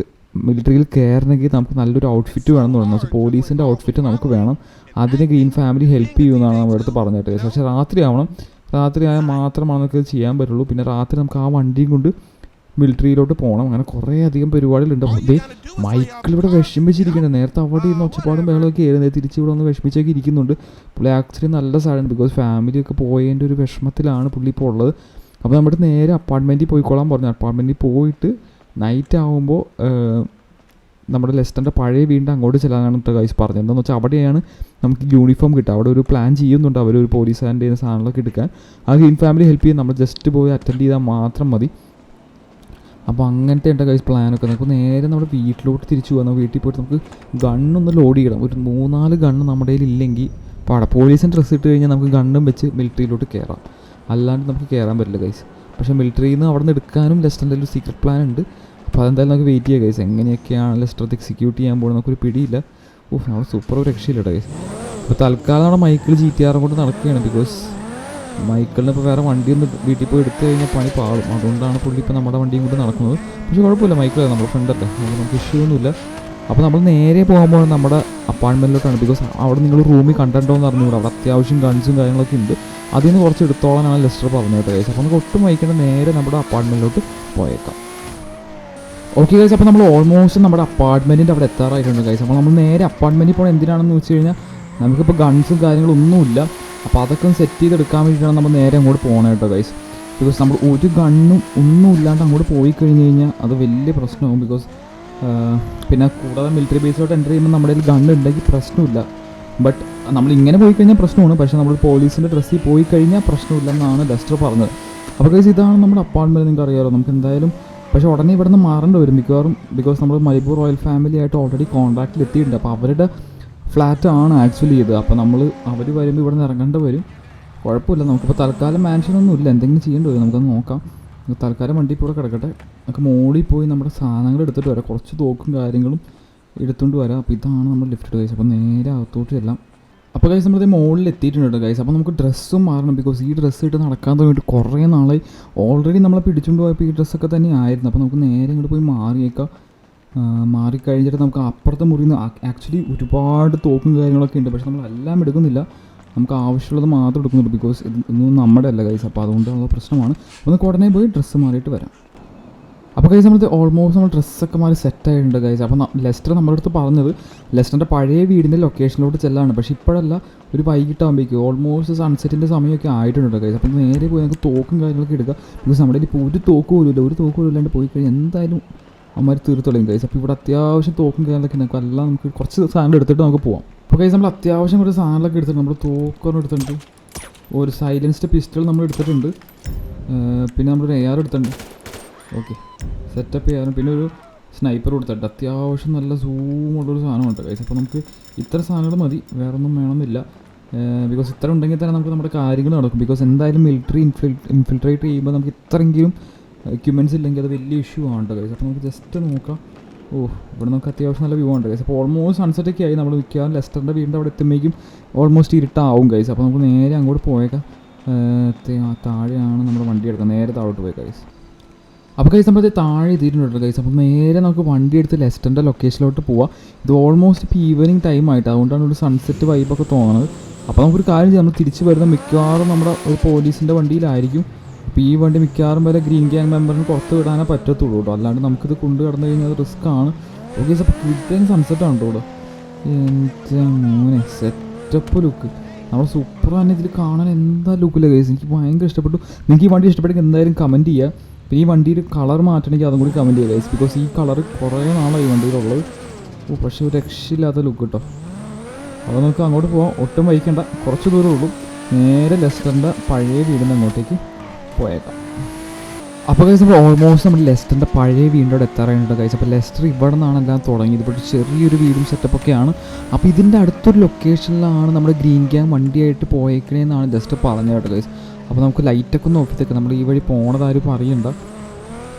മിലിറ്ററിയിൽ കയറണമെങ്കിൽ നമുക്ക് നല്ലൊരു ഔട്ട്ഫിറ്റ് വേണമെന്ന് പറഞ്ഞു. പക്ഷേ പോലീസിൻ്റെ ഔട്ട്ഫിറ്റ് നമുക്ക് വേണം. അതിന് ഗ്രീൻ ഫാമിലി ഹെൽപ്പ് ചെയ്യുമെന്നാണ് നമ്മുടെ അടുത്ത് പറഞ്ഞിട്ട്. പക്ഷേ രാത്രി ആവണം. രാത്രി ആയാൽ മാത്രമാണ് നമുക്ക് ചെയ്യാൻ പറ്റുള്ളൂ. പിന്നെ രാത്രി നമുക്ക് ആ വണ്ടിയും കൊണ്ട് മിലിറ്ററിയിലോട്ട് പോകണം. അങ്ങനെ കുറേ അധികം പരിപാടികളുണ്ട്. അതേ മൈക്കിൾ ഇവിടെ വിഷമിച്ചിരിക്കുന്നത്. നേരത്തെ അവിടെ ഇരുന്ന് ഒച്ചപ്പാടും ബഹളമൊക്കെ ആയിരുന്നു. തിരിച്ച് ഇവിടെ ഒന്ന് വിഷമിച്ചൊക്കെ ഇരിക്കുന്നുണ്ട്. പുള്ളി ആക്ച്വലി നല്ല സാഡാണ്. ബിക്കോസ് ഫാമിലിയൊക്കെ പോയതിൻ്റെ ഒരു വിഷമത്തിലാണ് പുള്ളി ഇപ്പോൾ ഉള്ളത്. അപ്പോൾ നമ്മുടെ നേരെ അപ്പാർട്ട്മെൻറ്റിൽ പോയിക്കോളാൻ പറഞ്ഞു. അപ്പാർട്ട്മെൻറ്റിൽ പോയിട്ട് നൈറ്റ് ആകുമ്പോൾ നമ്മുടെ ലെസ്റ്ററിൻ്റെ പഴയ വീടിൻ്റെ അങ്ങോട്ട് ചെല്ലാനാണ് ഗൈസ് പറഞ്ഞത്. എന്താണെന്ന് വെച്ചാൽ അവിടെയാണ് നമുക്ക് യൂണിഫോം കിട്ടുക. അവിടെ ഒരു പ്ലാൻ ചെയ്യുന്നുണ്ട് അവരൊരു പോലീസുകാരൻ്റെ സാധനങ്ങളൊക്കെ എടുക്കാൻ. ആ ഗ്രീൻ ഫാമിലി ഹെൽപ്പ് ചെയ്യും. നമ്മൾ ജസ്റ്റ് പോയി അറ്റൻഡ് ചെയ്താൽ മാത്രം മതി. അപ്പോൾ അങ്ങനത്തെ ഉണ്ട് ഗൈസ് പ്ലാനൊക്കെ. നമുക്ക് നേരെ നമ്മുടെ വീട്ടിലോട്ട് തിരിച്ചു പോകാം. വീട്ടിൽ പോയിട്ട് നമുക്ക് ഗണ്ണൊന്ന് ലോഡ് ചെയ്യണം. ഒരു 3-4 ഗണ്ണ് നമ്മുടെ കയ്യിൽ ഇല്ലെങ്കിൽ പാടാം. പോലീസിന് ഡ്രസ്സ് ഇട്ട് കഴിഞ്ഞാൽ നമുക്ക് ഗണ്ണും വെച്ച് മിലിറ്ററിയിലോട്ട് കയറാം. അല്ലാണ്ട് നമുക്ക് കയറാൻ പറ്റില്ല ഗൈസ്. പക്ഷേ മിലിറ്ററിയിൽ നിന്ന് അവിടെ നിന്ന് എടുക്കാനും ലെസ്റ്ററിൻ്റെ ഒരു സീക്രട്ട് പ്ലാൻ ഉണ്ട്. അപ്പോൾ അതെന്തായാലും നമുക്ക് വെയിറ്റ് ചെയ്യാം ഗൈസ്. എങ്ങനെയൊക്കെയാണ് ലെസ്റ്റർ അത് എക്സിക്യൂട്ട് ചെയ്യാൻ പോകുന്നത് നമുക്കൊരു പിടിയില്ല. നമ്മൾ സൂപ്പർ രക്ഷയില്ല ഗൈസ്. അപ്പോൾ തൽക്കാലം നമ്മുടെ മൈക്കിൾ GTR കൊണ്ട് നടക്കുകയാണ്. ബിക്കോസ് മൈക്കിളിന് ഇപ്പോൾ വേറെ വണ്ടിയൊന്നും വീട്ടിൽ പോയി എടുത്തു കഴിഞ്ഞാൽ പണി പാളും. അതുകൊണ്ടാണ് പുള്ളി ഇപ്പോൾ നമ്മുടെ വണ്ടിയും കൊണ്ട് നടക്കുന്നത്. പക്ഷേ കുഴപ്പമില്ല, മൈക്കിൾ നമ്മുടെ ഫ്രണ്ടല്ലേ, നമുക്ക് ഇഷ്യൂ ഒന്നുമില്ല. അപ്പോൾ നമ്മൾ നേരെ പോകുമ്പോൾ നമ്മുടെ അപ്പാർട്ട്മെൻറ്റിലോട്ടാണ്. ബിക്കോസ് അവിടെ നിങ്ങൾ റൂമിൽ കണ്ടിട്ടുണ്ടോ എന്ന് അറിഞ്ഞുകൂടെ, അവിടെ അത്യാവശ്യം ഗൺസും കാര്യങ്ങളൊക്കെ ഉണ്ട്. അതിൽ നിന്ന് കുറച്ച് എടുത്തോളാനാണ് ലെസ്റ്റർ പറഞ്ഞത് ഗൈസ്. അപ്പോൾ നമുക്ക് ഒട്ടും വൈകിട്ട് നേരെ നമ്മുടെ അപ്പാർട്ട്മെൻറ്റിലോട്ട് പോയേക്കാം. ഓക്കെ ഗൈസ്, അപ്പോൾ നമ്മൾ ഓൾമോസ്റ്റ് നമ്മുടെ അപ്പാർട്ട്മെൻറ്റിൻ്റെ അവിടെ എത്താറായിട്ടുണ്ട് ഗൈസ്. അപ്പോൾ നമ്മൾ നേരെ അപ്പാർട്ട്മെൻറ്റിൽ പോകണം. എന്തിനാണെന്ന് വെച്ച് കഴിഞ്ഞാൽ നമുക്കിപ്പോൾ ഗൺസും കാര്യങ്ങളൊന്നുമില്ല. അപ്പോൾ അതൊക്കെ ഒന്ന് സെറ്റ് ചെയ്തെടുക്കാൻ വേണ്ടിയിട്ടാണ് നമ്മൾ നേരെ അങ്ങോട്ട് പോകണം കേട്ടോ ഗൈസ്. ബിക്കോസ് നമ്മൾ ഒരു ഗണ്ണും ഒന്നും ഇല്ലാണ്ട് അങ്ങോട്ട് പോയി കഴിഞ്ഞ് കഴിഞ്ഞാൽ അത് വലിയ പ്രശ്നമാകും. ബിക്കോസ് പിന്നെ കൂടാതെ മിലിറ്ററി ബേസിലോട്ട് എൻ്റർ ചെയ്യുമ്പോൾ നമ്മുടെ കയ്യിൽ ഗണ്ണ് ഉണ്ടെങ്കിൽ പ്രശ്നമില്ല. ബട്ട് നമ്മളിങ്ങനെ പോയി കഴിഞ്ഞാൽ പ്രശ്നമാണ്. പക്ഷേ നമ്മൾ പോലീസിൻ്റെ ഡ്രസ്സിൽ പോയി കഴിഞ്ഞാൽ പ്രശ്നമില്ലെന്നാണ് ലെസ്റ്റർ പറഞ്ഞത്. അപ്പോൾ ഗൈസ് ഇതാണ് നമ്മുടെ അപ്പാർട്ട്മെൻറ്റ്. നിങ്ങൾക്ക് അറിയാമല്ലോ, നമുക്ക് എന്തായാലും പക്ഷേ ഉടനെ ഇവിടെ നിന്ന് മാറേണ്ടി വരും മിക്കവാറും. ബിക്കോസ് നമ്മൾ മൈബൂർ റോയൽ ഫാമിലി ആയിട്ട് ഓൾറെഡി കോൺടാക്റ്റിൽ എത്തിയിട്ടുണ്ട്. അപ്പോൾ അവരുടെ ഫ്ലാറ്റാണ് ആക്ച്വലി ഇത്. അപ്പോൾ നമ്മൾ അവർ വരുമ്പോൾ ഇവിടെ നിന്ന് ഇറങ്ങേണ്ടി വരും. കുഴപ്പമില്ല, നമുക്കിപ്പോൾ തൽക്കാലം മാൻഷനൊന്നും ഇല്ല, എന്തെങ്കിലും ചെയ്യേണ്ടി വരും, നമുക്കത് നോക്കാം. തൽക്കാലം വണ്ടി ഇപ്പോൾ ഇവിടെ കിടക്കട്ടെ. നമുക്ക് മോളിൽ പോയി നമ്മുടെ സാധനങ്ങൾ എടുത്തിട്ട് വരാം, കുറച്ച് തോക്കും കാര്യങ്ങളും എടുത്തുകൊണ്ട് വരാം. അപ്പോൾ ഇതാണ് നമ്മൾ ലിഫ്റ്റ് ഗൈസ്. അപ്പോൾ നേരെ അകത്തോട്ട് എല്ലാം. അപ്പോൾ ഗൈസ് നമ്മളത് മുകളിൽ എത്തിയിട്ടുണ്ട് ഗൈസ്. അപ്പോൾ നമുക്ക് ഡ്രസ്സും മാറണം. ബിക്കോസ് ഈ ഡ്രസ്സ് ഇട്ട് നടക്കാൻ തുടങ്ങിയിട്ട് കുറേ നാളായി. ഓൾറെഡി നമ്മളെ പിടിച്ചുകൊണ്ട് പോയപ്പോൾ ഈ ഡ്രസ്സൊക്കെ തന്നെ ആയിരുന്നു. അപ്പോൾ നമുക്ക് നേരെ ഇങ്ങോട്ട് പോയി മാറിയേക്കാം. മാറിക്കഴിഞ്ഞിട്ട് നമുക്ക് അപ്പുറത്തെ മുറിയിൽ നിന്ന് ആക്ച്വലി ഒരുപാട് തോക്കും കാര്യങ്ങളൊക്കെ ഉണ്ട്. പക്ഷെ നമ്മളെല്ലാം എടുക്കുന്നില്ല, നമുക്ക് ആവശ്യമുള്ളത് മാത്രം എടുക്കുന്നുള്ളൂ. ബിക്കോസ് ഇതൊന്നും നമ്മുടെ അല്ല ഗൈസ്. അപ്പോൾ അതുകൊണ്ടുള്ള പ്രശ്നമാണ്. ഒന്ന് ഉടനെ പോയി ഡ്രസ്സ് മാറിയിട്ട് വരാം. അപ്പോൾ ഗൈസ് നമ്മൾ ഓൾമോസ്റ്റ് നമ്മൾ ഡ്രസ്സൊക്കെ മാറി സെറ്റായിട്ടുണ്ട് ഗൈസ്. അപ്പോൾ ലെസ്റ്റർ നമ്മുടെ അടുത്ത് പറഞ്ഞത് ലെസ്റ്ററിൻ്റെ പഴയ വീടിൻ്റെ ലൊക്കേഷനിലോട്ട് ചെല്ലാണ്. പക്ഷേ ഇപ്പോഴല്ല, ഒരു വൈകിട്ടാകുമ്പോഴേക്കും ഓൾമോസ്റ്റ് സൺസെറ്റിൻ്റെ സമയമൊക്കെ ആയിട്ടുണ്ട് ഗൈസ്. അപ്പോൾ നേരെ പോയി നമുക്ക് തോക്കും കാര്യങ്ങളൊക്കെ എടുക്കുക. ബിക്കോസ് നമ്മുടെ ഇപ്പോൾ ഒരു തോക്ക് പോലും ഇല്ലാണ്ട് പോയി കഴിഞ്ഞാൽ എന്തായാലും അമ്മമാർ തീർത്തുള്ളൂ ഗൈസ്. അപ്പോൾ ഇവിടെ അത്യാവശ്യം തോക്കും കാര്യങ്ങളൊക്കെ നമുക്ക് എല്ലാം നമുക്ക് കുറച്ച് സാധനങ്ങൾ എടുത്തിട്ട് നമുക്ക് പോകാം. അപ്പോൾ ഗൈസ് നമ്മൾ അത്യാവശ്യം കുറച്ച് സാധനങ്ങളൊക്കെ എടുത്തിട്ടുണ്ട്. നമ്മൾ തോക്കൊന്നും എടുത്തിട്ടുണ്ട്, ഒരു സൈലൻസ്ഡ് പിസ്റ്റൾ നമ്മൾ എടുത്തിട്ടുണ്ട്, പിന്നെ നമ്മളൊരു AR എടുത്തിട്ടുണ്ട്. ഓക്കെ, സെറ്റപ്പ് ചെയ്യാനും പിന്നെ ഒരു സ്നൈപ്പർ കൊടുത്തിട്ട് അത്യാവശ്യം നല്ല സൂമുള്ളൊരു സാധനമുണ്ട് ഗൈസ്. അപ്പോൾ നമുക്ക് ഇത്ര സാധനങ്ങൾ മതി, വേറൊന്നും വേണമെന്നില്ല. ബിക്കോസ് ഇത്ര ഉണ്ടെങ്കിൽ തന്നെ നമുക്ക് നമ്മുടെ കാര്യങ്ങൾ നടക്കും. ബിക്കോസ് എന്തായാലും മിലിറ്ററി ഇൻഫിൽട്രേറ്റ് ചെയ്യുമ്പോൾ നമുക്ക് ഇത്രയെങ്കിലും എക്യുപ്മെൻറ്റ്സ് ഇല്ലെങ്കിൽ അത് വലിയ ഇഷ്യൂ ആണ് ഗൈസ്. അപ്പോൾ നമുക്ക് ജസ്റ്റ് നോക്കാം. ഇവിടെ നമുക്ക് അത്യാവശ്യം നല്ല വ്യൂ ഉണ്ട് ഗൈസ്. അപ്പോൾ ഓൾമോസ്റ്റ് സൺസെറ്റൊക്കെ ആയി. നമ്മൾ മിക്കവാറും ലെസ്റ്ററിൻ്റെ വീടിൻ്റെ അവിടെ എത്തുമ്പോഴേക്കും ഓൾമോസ്റ്റ് ഇരുട്ടാവും ഗൈസ്. അപ്പോൾ നമുക്ക് നേരെ അങ്ങോട്ട് പോയേക്കാം. താഴെയാണ് നമ്മുടെ വണ്ടി എടുക്കുക, നേരെ താഴോട്ട് പോയേക്കാം ഗൈസ്. അപ്പോൾ ഗൈസ് നമ്മളത് താഴെ എത്തിയിട്ടുണ്ട് ഗൈസ്. അപ്പോൾ നേരെ നമുക്ക് വണ്ടി എടുത്ത് ലെസ്റ്ററിൻ്റെ ലൊക്കേഷനിലോട്ട് പോവാം. ഇത് ഓൾമോസ്റ്റ് ഇപ്പോൾ ഈവനിങ് ടൈം ആയിട്ട്, അതുകൊണ്ടാണ് ഒരു സൺസെറ്റ് വൈബൊക്കെ തോന്നുന്നത്. അപ്പോൾ നമുക്കൊരു കാര്യം ചെയ്യാം, നമ്മൾ തിരിച്ച് വരുന്ന മിക്കവാറും നമ്മുടെ ഒരു പോലീസിൻ്റെ വണ്ടിയിലായിരിക്കും. അപ്പോൾ ഈ വണ്ടി മിക്കവാറും വരെ ഗ്രീൻ ഗ്യാങ് മെമ്പറിന് പുറത്ത് വിടാനേ പറ്റത്തുള്ളൂ കേട്ടോ, അല്ലാണ്ട് നമുക്കിത് കൊണ്ട് കടന്നു കഴിഞ്ഞാൽ അത് റിസ്ക് ആണ്. ഓക്കെ ഗൈസ്, അപ്പോൾ കിട്ടാൻ സൺസെറ്റ് ആണ് കേട്ടോ. എന്താ മോനെ സെറ്റപ്പ് ലുക്ക്, നമ്മൾ സൂപ്പർ തന്നെ. ഇതിൽ കാണാൻ എന്താ ലുക്കില്ല ഗൈസ്, എനിക്ക് ഭയങ്കര ഇഷ്ടപ്പെട്ടു. നിങ്ങൾക്ക് ഈ വണ്ടി ഇഷ്ടപ്പെട്ടെങ്കിൽ എന്തായാലും കമൻറ്റ് ചെയ്യുക. പിന്നെ ഈ വണ്ടിയിൽ കളർ മാറ്റണമെങ്കിൽ അതും കൂടി കമൻറ്റ് ചെയ്യുക ഗൈസ്. ബിക്കോസ് ഈ കളർ കുറേ നാളാണ് ഈ വണ്ടിയിലുള്ളത്. പക്ഷേ ഒരു രക്ഷയില്ലാത്ത ലുക്ക് കേട്ടോ. അപ്പോൾ നമുക്ക് അങ്ങോട്ട് പോകാം, ഒട്ടും വൈകേണ്ട, കുറച്ച് ദൂരമേ ഉള്ളൂ. നേരെ ലെസ്റ്ററിൻ്റെ പഴയ വീടിൻ്റെ അങ്ങോട്ടേക്ക് പോയേക്കാം. അപ്പോൾ ഗൈസ് നമ്മൾ ഓൾമോസ്റ്റ് നമ്മൾ ലെസ്റ്ററിൻ്റെ പഴയ വീടിൻ്റെ അവിടെ എത്താറായിട്ടുണ്ട് ഗൈസ്. അപ്പോൾ ലെസ്റ്റർ ഇവിടെ നിന്നാണ് എല്ലാം തുടങ്ങിയത്. ഇപ്പോൾ ചെറിയൊരു വീടും സെറ്റപ്പൊക്കെയാണ്. അപ്പോൾ ഇതിൻ്റെ അടുത്തൊരു ലൊക്കേഷനിലാണ് നമ്മുടെ ഗ്രീൻ ഗ്യാങ് വണ്ടിയായിട്ട് പോയേക്കണേന്നാണ് ജസ്റ്റ് പറഞ്ഞത് കേട്ടോ ഗൈസ്. അപ്പോൾ നമുക്ക് ലൈറ്റൊക്കെ ഒന്ന് നോക്കിത്തേക്കാം. നമ്മൾ ഈ വഴി പോണതാരും പറയണ്ട.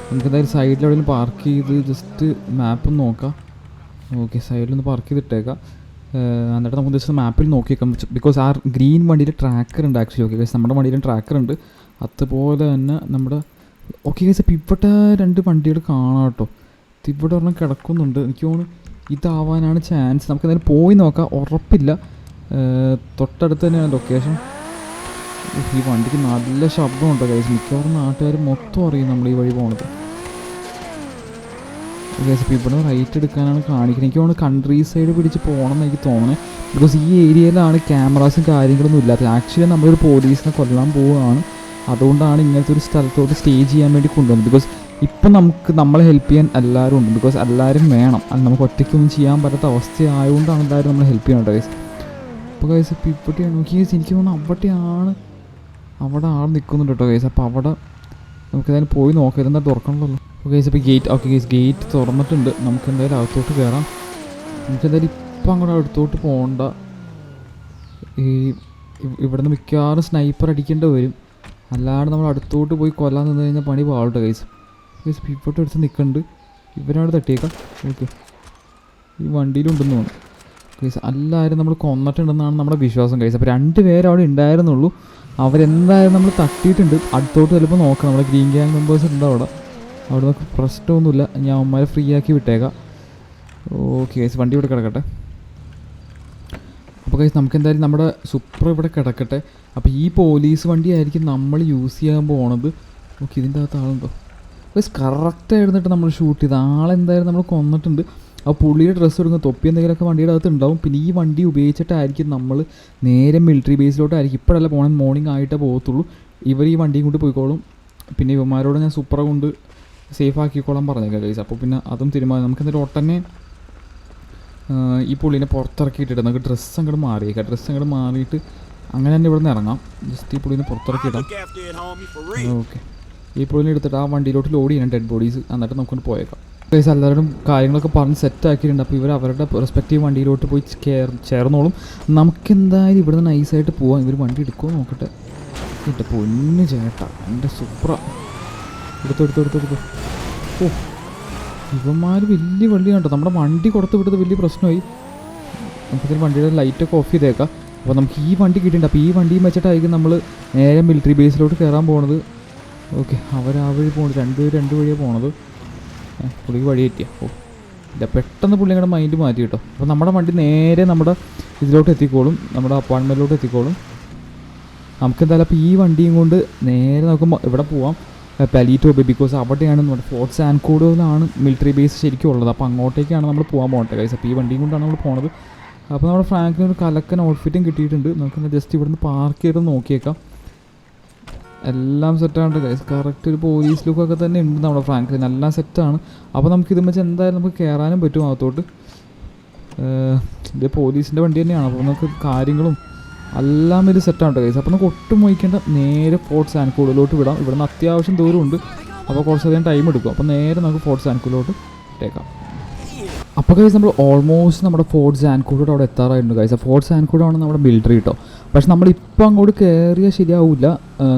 നമുക്ക് എന്തായാലും സൈഡിൽ എവിടെയും പാർക്ക് ചെയ്ത് ജസ്റ്റ് മാപ്പ് നോക്കാം. ഓക്കെ, സൈഡിലൊന്ന് പാർക്ക് ചെയ്തിട്ടേക്കാം. എന്നിട്ട് നമുക്ക് ജസ്റ്റ് മാപ്പിൽ നോക്കിയേക്കാം. ബിക്കോസ് ആ ഗ്രീൻ വണ്ടിയിൽ ട്രാക്കർ ഉണ്ട് ആക്ച്വലി. ഓക്കെ ഗൈസ്, നമ്മുടെ വണ്ടിയിലും ട്രാക്കർ ഉണ്ട്. അതുപോലെ തന്നെ നമ്മുടെ ഓക്കെ ഗൈസ്, ഇപ്പോൾ ഇവിടെ 2 വണ്ടികൾ കാണാം കേട്ടോ. ഇവിടെ ഒരെണ്ണം കിടക്കുന്നുണ്ട്. എനിക്ക് തോന്നുന്നു ഇതാവാനാണ് ചാൻസ്. നമുക്ക് എന്തായാലും പോയി നോക്കാം, ഉറപ്പില്ല. തൊട്ടടുത്ത് തന്നെയാണ് ലൊക്കേഷൻ. ഈ വണ്ടിക്ക് നല്ല ശബ്ദമുണ്ട് ഗൈസ്. മിക്കവാറും നാട്ടുകാർ മൊത്തം അറിയും നമ്മൾ ഈ വഴി പോകണത് ഗൈസ്. ഇപ്പോൾ ഇവിടെ റൈറ്റ് എടുക്കാനാണ് കാണിക്കുന്നത്. എനിക്ക് തോന്നുന്നു കൺട്രി സൈഡ് പിടിച്ച് പോകണം എന്ന് എനിക്ക് തോന്നുന്നത്. ബിക്കോസ് ഈ ഏരിയയിലാണ് ക്യാമറാസും കാര്യങ്ങളൊന്നും ഇല്ലാത്തത്. ആക്ച്വലി നമ്മളൊരു പോലീസിനെ കൊല്ലാൻ പോവുകയാണ്. അതുകൊണ്ടാണ് ഇങ്ങനത്തെ ഒരു സ്ഥലത്തോട്ട് സ്റ്റേ ചെയ്യാൻ വേണ്ടി കൊണ്ടുവന്നത്. ബിക്കോസ് ഇപ്പം നമുക്ക് നമ്മളെ ഹെൽപ്പ് ചെയ്യാൻ എല്ലാവരും ഉണ്ട്. ബിക്കോസ് എല്ലാവരും വേണം, അത് നമുക്ക് ഒറ്റയ്ക്കൊന്നും ചെയ്യാൻ പറ്റാത്ത അവസ്ഥയായതുകൊണ്ടാണ് എല്ലാവരും നമ്മളെ ഹെൽപ്പ് ചെയ്യണം ഗൈസ്. അപ്പോൾ ഗൈസ് ഇപ്പോൾ ഇപ്പോഴത്തെ നോക്കി ഗൈസ്, എനിക്ക് തോന്നുന്നു അവിടെ ആൾ നിൽക്കുന്നുണ്ട് കേട്ടോ ഗൈസ്. അപ്പോൾ അവിടെ നമുക്ക് എന്തായാലും പോയി നോക്കാം, ഇതെന്താ തുറക്കണമല്ലോ. അപ്പോൾ ഗൈസ് ഇപ്പോൾ ഗേറ്റ് ഓക്കെ ഗൈസ്, ഗേറ്റ് തുറന്നിട്ടുണ്ട്. നമുക്ക് എന്തായാലും അകത്തോട്ട് കയറാം. നമുക്ക് എന്തായാലും ഇപ്പം അങ്ങോട്ട് അടുത്തോട്ട് പോകണ്ട. ഇവിടെ നിന്ന് മിക്കവാറും സ്നൈപ്പർ അടിക്കേണ്ടി വരും. അല്ലാണ്ട് നമ്മൾ അടുത്തോട്ട് പോയി കൊല്ലാൻ നിന്ന് കഴിഞ്ഞാൽ പണി പാവട്ടെ ഗൈസ്. ഗൈസ് പിപ്പോട്ട് എടുത്ത് നിൽക്കുന്നുണ്ട്. ഇവരാണ് തട്ടിയേക്കാം. ഓക്കെ, ഈ വണ്ടിയിലുണ്ടെന്ന് തോന്നുന്നു ഗൈസ്. എല്ലാവരും നമ്മൾ കൊന്നിട്ടുണ്ടെന്നാണ് നമ്മുടെ വിശ്വാസം ഗൈസ്. അപ്പോൾ 2 പേര് അവിടെ ഉണ്ടായിരുന്നുള്ളൂ. അവരെന്തായാലും നമ്മൾ തട്ടിയിട്ടുണ്ട്. അടുത്തോട്ട് ചിലപ്പോൾ നോക്കാം. നമ്മുടെ ഗ്രീൻ ഗ്യാങ് മെമ്പേഴ്സ് ഉണ്ട് അവിടെ നമുക്ക് പ്രശ്നമൊന്നുമില്ല. ഞാൻ അവന്മാരെ ഫ്രീ ആക്കി വിട്ടേക്കാം. ഓക്കെ ഗൈസ്, വണ്ടി ഇവിടെ കിടക്കട്ടെ. അപ്പോൾ ഗൈസ് നമുക്ക് എന്തായാലും നമ്മുടെ സൂപ്പർ ഇവിടെ കിടക്കട്ടെ. അപ്പോൾ ഈ പോലീസ് വണ്ടി ആയിരിക്കും നമ്മൾ യൂസ് ചെയ്യാൻ പോണത്. ഓക്കെ, ഇതിൻ്റെ അകത്ത് ആളുണ്ടോ ഗൈസ്? കറക്റ്റായിരുന്നിട്ട് നമ്മൾ ഷൂട്ട് ചെയ്ത് ആളെന്തായാലും നമ്മൾ കൊന്നിട്ടുണ്ട്. ആ പുള്ളിയുടെ ഡ്രസ്സ് എടുക്കും, തൊപ്പി എന്തെങ്കിലുമൊക്കെ വണ്ടിയുടെ അകത്ത് ഉണ്ടാവും. പിന്നെ ഈ വണ്ടി ഉപയോഗിച്ചിട്ടായിരിക്കും നമ്മൾ നേരെ മിലിറ്ററി ബേസിലോട്ടായിരിക്കും. ഇപ്പോഴല്ല പോകണം, മോർണിംഗ് ആയിട്ടേ പോകത്തുള്ളൂ. ഇവർ ഈ വണ്ടിയും കൊണ്ട് പോയിക്കോളും. പിന്നെ ഇവന്മാരോട് ഞാൻ സൂപ്പറെ കൊണ്ട് സേഫ് ആക്കിക്കോളാൻ പറഞ്ഞേക്കാം ഗൈസ്. അപ്പോൾ പിന്നെ അതും തീരുമാനം. നമുക്ക് എന്നിട്ട് ഒട്ടന്നെ ഈ പുള്ളീനെ പുറത്തിറക്കിയിട്ടിട്ട് നമുക്ക് ഡ്രസ്സ് അങ്ങോട്ട് മാറിയേക്കാം. ഡ്രസ്സ് അങ്ങോട്ട് മാറിയിട്ട് അങ്ങനെ തന്നെ ഇവിടെ നിന്ന് ഇറങ്ങാം. ജസ്റ്റ് ഈ പുള്ളീനെ പുറത്തിറക്കിയിടാം. ഓക്കെ, ഈ പുള്ളിനെ എടുത്തിട്ട് ആ വണ്ടിയിലോട്ട് ലോഡ് ചെയ്യണം ഡെഡ് ബോഡീസ്. എന്നിട്ട് നമുക്കൊണ്ട് പോയേക്കാം ഗൈസ്. എല്ലാവരും കാര്യങ്ങളൊക്കെ പറഞ്ഞ് സെറ്റാക്കിയിട്ടുണ്ട്. അപ്പോൾ ഇവർ അവരുടെ റെസ്പെക്റ്റീവ് വണ്ടിയിലോട്ട് പോയി ചേർന്നോളും. നമുക്കെന്തായാലും ഇവിടെ നിന്ന് നൈസായിട്ട് പോവാം. ഇവർ വണ്ടി എടുക്കുമോ നോക്കട്ടെ. എൻ്റെ പൊന്നു ചേട്ടാ, എൻ്റെ സൂപ്പറ. എടുത്തു. ഓ, ഇവന്മാർ വലിയ വണ്ടിയാണ് കേട്ടോ. നമ്മുടെ വണ്ടി കൊടുത്ത് വിട്ടത് വലിയ പ്രശ്നമായി. നമുക്കിതിൽ വണ്ടിയുടെ ലൈറ്റൊക്കെ ഓഫ് ചെയ്തേക്കാം. അപ്പോൾ നമുക്ക് ഈ വണ്ടി കിട്ടിയിട്ടുണ്ട്. അപ്പോൾ ഈ വണ്ടിയും വെച്ചിട്ടായിരിക്കും നമ്മൾ നേരെ മിലിറ്ററി ബേസിലോട്ട് കയറാൻ പോകുന്നത്. ഓക്കെ, അവരാ വഴി പോകുന്നത്. 2 പേര് 2 വഴിയാണ് പോണത്. പുള്ളിക്ക് വഴി തെറ്റിയാ. ഓ ഇല്ല, പെട്ടെന്ന് പുള്ളി ഞങ്ങളുടെ മൈൻഡ് മാറ്റി കേട്ടോ. അപ്പോൾ നമ്മുടെ വണ്ടി നേരെ നമ്മുടെ ഇതിലോട്ട് എത്തിക്കോളും, നമ്മുടെ അപ്പാർട്ട്മെൻറ്റിലോട്ട് എത്തിക്കോളും. നമുക്കെന്തായാലും അപ്പോൾ ഈ വണ്ടിയും കൊണ്ട് നേരെ നമുക്ക് ഇവിടെ പോവാം, പലീറ്റോ ബേ. ബിക്കോസ് അവിടെയാണ് നമ്മുടെ ഫോർട്ട് സാൻകോഡോയിലാണ് മിലിറ്ററി ബേസ് ശരിക്കും ഉള്ളത്. അപ്പോൾ അങ്ങോട്ടേക്കാണ് നമ്മൾ പോകാൻ പോകട്ടെ ഗൈസ്. അപ്പോൾ ഈ വണ്ടിയും കൊണ്ടാണ് നമ്മൾ പോണത്. അപ്പോൾ നമ്മുടെ ഫ്രാങ്കിന് ഒരു കലക്കൻ ഔട്ട്ഫിറ്റും കിട്ടിയിട്ടുണ്ട്. നമുക്ക് ജസ്റ്റ് ഇവിടുന്ന് പാർക്ക് ചെയ്ത് നോക്കിയേക്കാം. എല്ലാം സെറ്റാണ് ഗൈസ്. കറക്റ്റ് ഒരു പോലീസ് ലുക്കൊക്കെ തന്നെ ഉണ്ട് നമ്മുടെ ഫ്രാങ്കിന്. എല്ലാം സെറ്റാണ്. അപ്പോൾ നമുക്ക് ഇതും വെച്ച് എന്തായാലും നമുക്ക് കയറാനും പറ്റും അകത്തോട്ട്. ഇത് പോലീസിൻ്റെ വണ്ടി തന്നെയാണ്. അപ്പോൾ നമുക്ക് കാര്യങ്ങളും എല്ലാം ഒരു സെറ്റാണ് ഗൈസ്. അപ്പോൾ നമുക്ക് ഒട്ടും വഹിക്കേണ്ട, നേരെ ഫോർട്ട് സാൻകോഡിലോട്ട് വിടാം. ഇവിടുന്ന് അത്യാവശ്യം ദൂരമുണ്ട്. അപ്പോൾ കുറച്ചധികം ടൈം എടുക്കും. അപ്പോൾ നേരെ നമുക്ക് ഫോർട്ട് സാൻകോഡിലോട്ട് ഇട്ടേക്കാം. അപ്പോൾ ഗൈസ് നമ്മൾ ഓൾമോസ്റ്റ് നമ്മുടെ ഫോർട്ട് സാൻകോഡ് അവിടെ എത്താറായിട്ടുണ്ട് ഗൈസ്. ഫോർട്ട് സാൻകോഡാണ് നമ്മുടെ മിലിറ്ററി കേട്ടോ. പക്ഷെ നമ്മളിപ്പോൾ അങ്ങോട്ട് കയറിയാൽ ശരിയാവില്ല.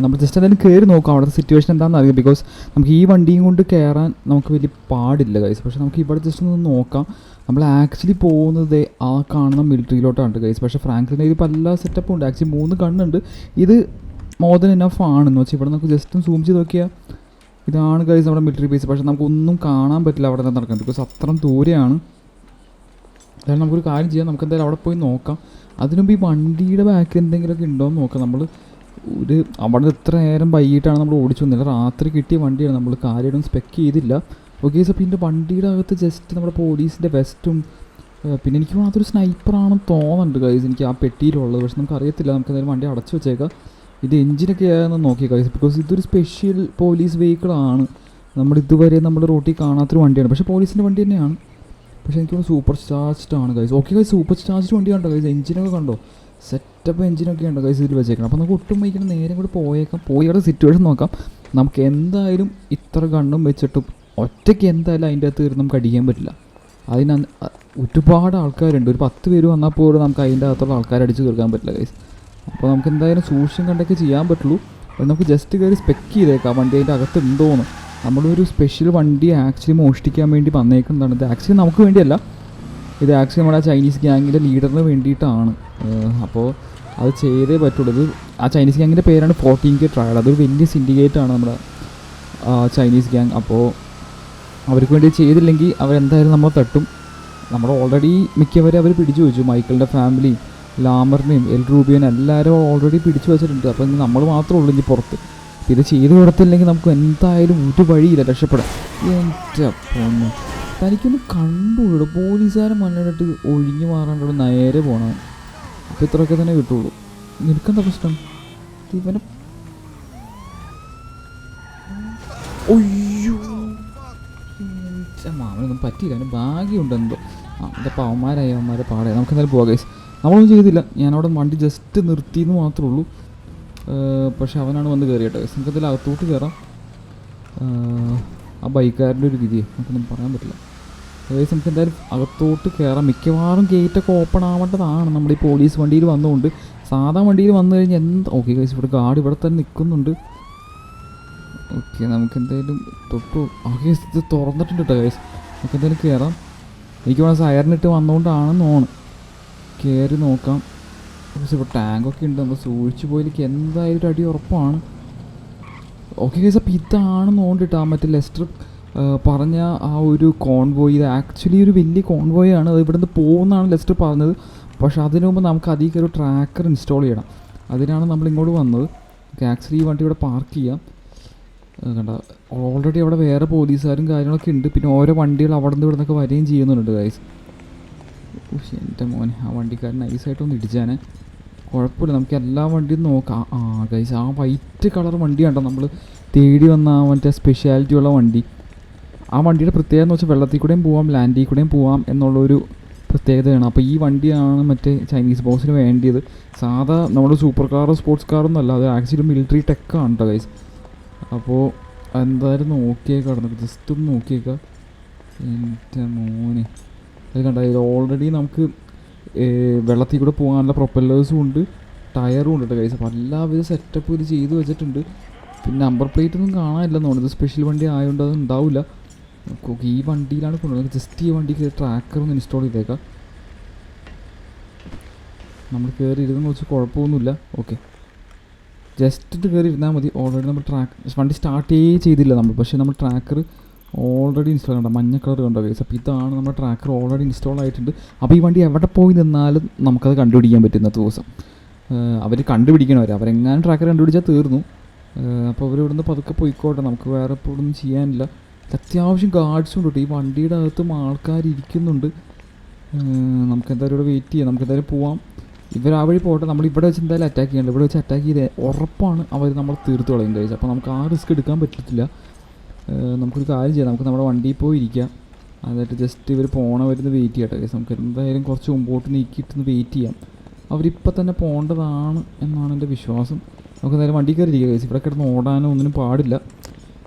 നമ്മൾ ജസ്റ്റ് എന്തായാലും കയറി നോക്കാം അവിടുത്തെ സിറ്റുവേഷൻ എന്താണെന്ന് അറിയാം. ബിക്കോസ് നമുക്ക് ഈ വണ്ടിയും കൊണ്ട് കയറാൻ നമുക്ക് വലിയ പാടില്ല ഗൈസ്. പക്ഷെ നമുക്ക് ഇവിടെ ജസ്റ്റ് ഒന്ന് നോക്കാം. നമ്മൾ ആക്ച്വലി പോകുന്നത് ആ കാണുന്ന മിലിറ്ററിയിലോട്ടാണ് ഗൈസ്. പക്ഷേ ഫ്രാങ്ക്ലിൻ്റെ ഇതിൽ പല സെറ്റപ്പും ഉണ്ട്. ആക്ച്വലി 3 കണ്ണുണ്ട്. ഇത് മോർ ദൻ ഇനഫ് ആണെന്ന് വെച്ചാൽ ഇവിടെ നമുക്ക് ജസ്റ്റ് സൂം ചെയ്ത് നോക്കിയാൽ ഇതാണ് ഗൈസ് നമ്മുടെ മിലിറ്ററി ബേസ്. പക്ഷേ നമുക്കൊന്നും കാണാൻ പറ്റില്ല അവിടെ നിന്ന് നടക്കുന്നത്. ബിക്കോസ് അത്രയും ദൂരെയാണ്. അതായത് നമുക്കൊരു കാര്യം ചെയ്യാം, നമുക്ക് എന്തായാലും അവിടെ പോയി നോക്കാം. അതിനുമുമ്പ് ഈ വണ്ടിയുടെ ബാക്കിൽ എന്തെങ്കിലുമൊക്കെ ഉണ്ടോ എന്ന് നോക്കാം. നമ്മൾ അവിടെ ഇത്ര നേരം വൈകിട്ടാണ് നമ്മൾ ഓടിച്ചു വന്നില്ല. രാത്രി കിട്ടിയ വണ്ടിയാണ്, നമ്മൾ കാര്യമായിട്ടൊന്നും സ്പെക്ക് ചെയ്തില്ല. ഓക്കെ, സോ പിന്നെ വണ്ടിയുടെ അകത്ത് ജസ്റ്റ് നമ്മുടെ പോലീസിൻ്റെ വെസ്റ്റും പിന്നെ എനിക്ക് മാത്രം സ്നൈപ്പറാണെന്ന് തോന്നുന്നുണ്ട് ഗൈസ് എനിക്ക് ആ പെട്ടിയിലുള്ളത്. പക്ഷെ നമുക്ക് അറിയത്തില്ല. നമുക്ക് എന്തായാലും വണ്ടി അടച്ചു വെച്ചേക്കാം. ഇത് എഞ്ചിനൊക്കെ ആയെന്ന് നോക്കി ഗൈസ്. ബിക്കോസ് ഇതൊരു സ്പെഷ്യൽ പോലീസ് വെഹിക്കിളാണ്. നമ്മളിതുവരെ നമ്മുടെ റൂട്ടിൽ കാണാത്തൊരു വണ്ടിയാണ്. പക്ഷേ പോലീസിൻ്റെ വണ്ടി തന്നെയാണ്. പക്ഷേ എനിക്ക് സൂപ്പർ ചാർജ്ഡ് ആണ് guys. Okay guys, super charged വണ്ടി കണ്ടോ ഗൈസ്. എഞ്ചിനൊക്കെ കണ്ടോ, സെറ്റപ്പ് എഞ്ചിനൊക്കെ ഉണ്ടോ ഗൈസ് ഇതിൽ വെച്ചേക്കണം. അപ്പോൾ നമുക്ക് ഒട്ടും വൈകിട്ട് നേരെ കൂടെ പോയേക്കാം. പോയി അവിടെ സിറ്റുവേഷൻ നോക്കാം. നമുക്ക് എന്തായാലും ഇത്ര ഗണ്ണും വെച്ചിട്ടും ഒറ്റയ്ക്ക് എന്തായാലും അതിൻ്റെ അകത്ത് കയറി നമുക്ക് അടിക്കാൻ പറ്റില്ല. അതിന് ഒരുപാട് ആൾക്കാരുണ്ട്. ഒരു 10 പേര് വന്നാൽ പോലും നമുക്ക് അതിൻ്റെ അകത്തുള്ള ആൾക്കാരെ അടിച്ച് തീർക്കാൻ പറ്റില്ല ഗൈസ്. അപ്പോൾ നമുക്ക് എന്തായാലും സൂക്ഷ്യം കണ്ടൊക്കെ ചെയ്യാൻ പറ്റുള്ളൂ. അപ്പോൾ നമുക്ക് ജസ്റ്റ് കയറി സ്പെക്ക് ചെയ്തേക്കാം വണ്ടി അതിൻ്റെ അകത്തുണ്ടോയെന്ന്. നമ്മളൊരു സ്പെഷ്യൽ വണ്ടി ആക്ച്വലി മോഷ്ടിക്കാൻ വേണ്ടി വന്നേക്കുന്നതാണ്. ഇത് ആക്ച്വലി നമുക്ക് വേണ്ടിയല്ല, ഇത് ആക്ച്വലി നമ്മുടെ ചൈനീസ് ഗ്യാങ്ങിൻ്റെ ലീഡറിന് വേണ്ടിയിട്ടാണ്. അപ്പോൾ അത് ചെയ്തേ പറ്റുള്ളൂ. ഇത് ആ ചൈനീസ് ഗ്യാങ്ങിൻ്റെ പേരാണ് 14K ട്രയൽ. അതൊരു വലിയ സിൻഡിക്കേറ്റാണ് നമ്മുടെ ചൈനീസ് ഗ്യാങ്. അപ്പോൾ അവർക്ക് വേണ്ടി ചെയ്തില്ലെങ്കിൽ അവരെന്തായാലും നമ്മളെ തട്ടും. നമ്മൾ ഓൾറെഡി മിക്കവരെ അവർ പിടിച്ചു വെച്ചു. മൈക്കിളിൻ്റെ ഫാമിലി, ലാമറിനെയും എൽ റൂബിയനും എല്ലാവരും ഓൾറെഡി പിടിച്ചു വെച്ചിട്ടുണ്ട്. അപ്പോൾ ഇനി നമ്മൾ മാത്രമേ ഉള്ളൂ ഇനി പുറത്ത്. ഇത് ചെയ്ത് കൊടുത്തില്ലെങ്കിൽ നമുക്ക് എന്തായാലും ഒരു വഴിയില്ല രക്ഷപ്പെടാൻ. എൻ്റെ പൊന്നു, തനിക്കൊന്ന് കണ്ടുകൂടും. പോലീസുകാരൻ മണ്ണിട്ട് ഒഴിഞ്ഞു മാറാണ്ട് നേരെ പോകണം. അപ്പോൾ ഇത്രയൊക്കെ തന്നെ കിട്ടുള്ളൂ. നിനക്കെന്താ പ്രശ്നം? ഇവനെ ഒയ്യോ, മാമനൊന്നും പറ്റിയില്ല. അവന് ഭാഗ്യമുണ്ട് എന്തോ. എൻ്റെ പാവന്മാരായി അവന്മാരെ പാടായി. നമുക്ക് എന്തായാലും പോകാം ഗൈസ്. നമ്മളൊന്നും ചെയ്തില്ല. ഞാനവിടെ വണ്ടി ജസ്റ്റ് നിർത്തിയെന്ന് മാത്രമേ ഉള്ളൂ. പക്ഷെ അവനാണ് വന്ന് കയറിയിട്ട് ഗൈസ്. നമുക്കതിൽ അകത്തോട്ട് കയറാം. ആ ബൈക്കുകാരൻ്റെ ഒരു വിധിയെ നമുക്കൊന്നും പറയാൻ പറ്റില്ല ഗൈസ്. നമുക്ക് എന്തായാലും അകത്തോട്ട് കയറാം. മിക്കവാറും ഗേറ്റൊക്കെ ഓപ്പൺ ആവേണ്ടതാണ് നമ്മുടെ ഈ പോലീസ് വണ്ടിയിൽ വന്നുകൊണ്ട്. സാധാ വണ്ടിയിൽ വന്നു കഴിഞ്ഞാൽ എന്താ ഓക്കെ ഗൈസ്. ഇവിടെ ഗാർഡ് ഇവിടെ തന്നെ നിൽക്കുന്നുണ്ട്. ഓക്കെ, നമുക്ക് എന്തായാലും തൊട്ടു ഓക്കെ ഇത് തുറന്നിട്ടുണ്ട് കേട്ടോ ഗൈസ്. നമുക്ക് എന്തായാലും കയറാം. എനിക്ക് വേണം സയറിനിട്ട് വന്നുകൊണ്ടാണെന്ന് തോന്നുന്നു. കയറി നോക്കാം. പക്ഷേ ഇപ്പോൾ ടാങ്കൊക്കെ ഉണ്ട്, നമ്മൾ സൂക്ഷിച്ച് പോയിലേക്ക് എന്തായാലും ഒരു അടി ഉറപ്പാണ്. ഓക്കെ ഗൈസ്, അപ്പോൾ ഇതാണെന്ന് തോന്നിട്ട് ആ മറ്റേ ലെസ്റ്റർ പറഞ്ഞ ആ ഒരു കോൺവോയ്. ഇത് ആക്ച്വലി ഒരു വലിയ കോൺവോയ് ആണ്. അത് ഇവിടുന്ന് പോകുന്നതാണ് ലെസ്റ്റർ പറഞ്ഞത്. പക്ഷേ അതിനു മുമ്പ് നമുക്ക് അധികം ഒരു ട്രാക്കർ ഇൻസ്റ്റാൾ ചെയ്യണം. അതിനാണ് നമ്മൾ ഇങ്ങോട്ട് വന്നത്. ആക്ച്വലി ഈ വണ്ടി ഇവിടെ പാർക്ക് ചെയ്യാം. കണ്ട ഓൾറെഡി അവിടെ വേറെ പോലീസുകാരും കാര്യങ്ങളൊക്കെ ഉണ്ട്. പിന്നെ ഓരോ വണ്ടികൾ അവിടെ നിന്ന് ഇവിടെ നിന്നൊക്കെ വരികയും ചെയ്യുന്നുണ്ട് ഗൈസ്. എൻ്റെ മോനെ, ആ വണ്ടിക്കാരൻ നൈസായിട്ടൊന്ന് ഇടിച്ചാനെ. കുഴപ്പമില്ല, നമുക്ക് എല്ലാ വണ്ടിയും നോക്കാം. ഗൈസ്, ആ വൈറ്റ് കളർ വണ്ടി കണ്ടോ നമ്മൾ തേടി വന്ന ആ മറ്റേ സ്പെഷ്യാലിറ്റി ഉള്ള വണ്ടി. ആ വണ്ടിയുടെ പ്രത്യേകത എന്ന് വെച്ചാൽ വെള്ളത്തിൽ കൂടെയും പോവാം ലാൻഡിൽ കൂടെയും പോവാം എന്നുള്ളൊരു പ്രത്യേകതയാണ്. അപ്പോൾ ഈ വണ്ടിയാണ് മറ്റേ ചൈനീസ് ബോക്സിന് വേണ്ടിയത്. സാധാ നമ്മുടെ സൂപ്പർ കാറോ സ്പോർട്സ് കാറൊന്നും അല്ല, അത് ആക്ച്വലി മിലിറ്ററി ടെക്കാണ് കേട്ടോ ഗൈസ്. അപ്പോൾ എന്തായാലും നോക്കിയേക്കാം, കിടന്നിട്ട് ജസ്റ്റ് ഒന്ന് നോക്കിയേക്കാം. എൻ്റെ മോനെ, അത് കണ്ട ഇത് ഓൾറെഡി നമുക്ക് വെള്ളത്തിൽ കൂടെ പോകാനുള്ള പ്രൊപ്പല്ലേഴ്സും ഉണ്ട്, ടയറും ഉണ്ട് കേട്ടോ ഗൈസ്. അപ്പോൾ എല്ലാവിധ സെറ്റപ്പ് ഇത് ചെയ്ത് വെച്ചിട്ടുണ്ട്. പിന്നെ നമ്പർ പ്ലേറ്റ് ഒന്നും കാണാനില്ലെന്ന് തോന്നുന്നത്. സ്പെഷ്യൽ വണ്ടി ആയതുകൊണ്ട് അത് ഉണ്ടാവില്ല. ഈ വണ്ടിയിലാണ് കൊണ്ടുവന്നത്. ജസ്റ്റ് ഈ വണ്ടിക്ക് ട്രാക്കർ ഒന്ന് ഇൻസ്റ്റാൾ ചെയ്തേക്കാം. നമ്മൾ കയറി ഇരുന്നെന്ന് വെച്ചാൽ കുഴപ്പമൊന്നുമില്ല. ഓക്കെ, ജസ്റ്റ് കയറി ഇരുന്നാൽ മതി. ഓൾറെഡി നമ്മൾ വണ്ടി സ്റ്റാർട്ട് ചെയ്തില്ല നമ്മൾ, പക്ഷേ നമ്മൾ ട്രാക്കർ ഓൾറെഡി ഇൻസ്റ്റാൾ കണ്ടോ, മഞ്ഞ കളർ കണ്ടോ ഗൈസ്. അപ്പോൾ ഇതാണ് നമ്മുടെ ട്രാക്കർ ഓൾറെഡി ഇൻസ്റ്റാൾ ആയിട്ടുണ്ട്. അപ്പോൾ ഈ വണ്ടി എവിടെ പോയി നിന്നാലും നമുക്കത് കണ്ടുപിടിക്കാൻ പറ്റും ഇന്നത്തെ ദിവസം. അവർ കണ്ടുപിടിക്കണവർ, അവരെങ്ങാനും ട്രാക്കർ കണ്ടുപിടിച്ചാൽ തീർന്നു. അപ്പോൾ അവരിവിടുന്ന് പതുക്കെ പോയിക്കോട്ടെ, നമുക്ക് വേറെ ഇപ്പോൾ ഒന്നും ചെയ്യാനില്ല. അത്യാവശ്യം ഗാർഡ്സും ഉണ്ട് കേട്ടോ. ഈ വണ്ടിയുടെ അകത്തും ആൾക്കാരിയ്ക്കുന്നുണ്ട്. നമുക്ക് എന്തായാലും ഇവിടെ വെയിറ്റ് ചെയ്യാം, നമുക്ക് എന്തായാലും പോവാം. ഇവർ ആ വഴി പോട്ടെ, നമ്മൾ ഇവിടെ വെച്ച് എന്തായാലും അറ്റാക്ക് ചെയ്യണ്ട. ഇവിടെ വെച്ച് അറ്റാക്ക് ചെയ്ത് ഉറപ്പാണ് അവർ നമ്മൾ തീർത്ത് കളയും കഴിച്ചു. അപ്പോൾ നമുക്ക് ആ റിസ്ക് എടുക്കാൻ പറ്റത്തില്ല. നമുക്കൊരു കാര്യം ചെയ്യാം, നമുക്ക് നമ്മുടെ വണ്ടിയിൽ പോയി ഇരിക്കാം. അതായിട്ട് ജസ്റ്റ് ഇവർ വരുന്ന വെയിറ്റ് ചെയ്യട്ടെ കേസ്. നമുക്ക് എന്തായാലും കുറച്ച് മുമ്പോട്ട് നീക്കിയിട്ടൊന്ന് വെയിറ്റ് ചെയ്യാം. അവരിപ്പോൾ തന്നെ പോകേണ്ടതാണ് എന്നാണ് എൻ്റെ വിശ്വാസം. നമുക്ക് എന്തായാലും വണ്ടി കയറി ഇരിക്കുക കേസ്. ഇവിടെ കിടന്ന് ഓടാനോ ഒന്നിനും പാടില്ല.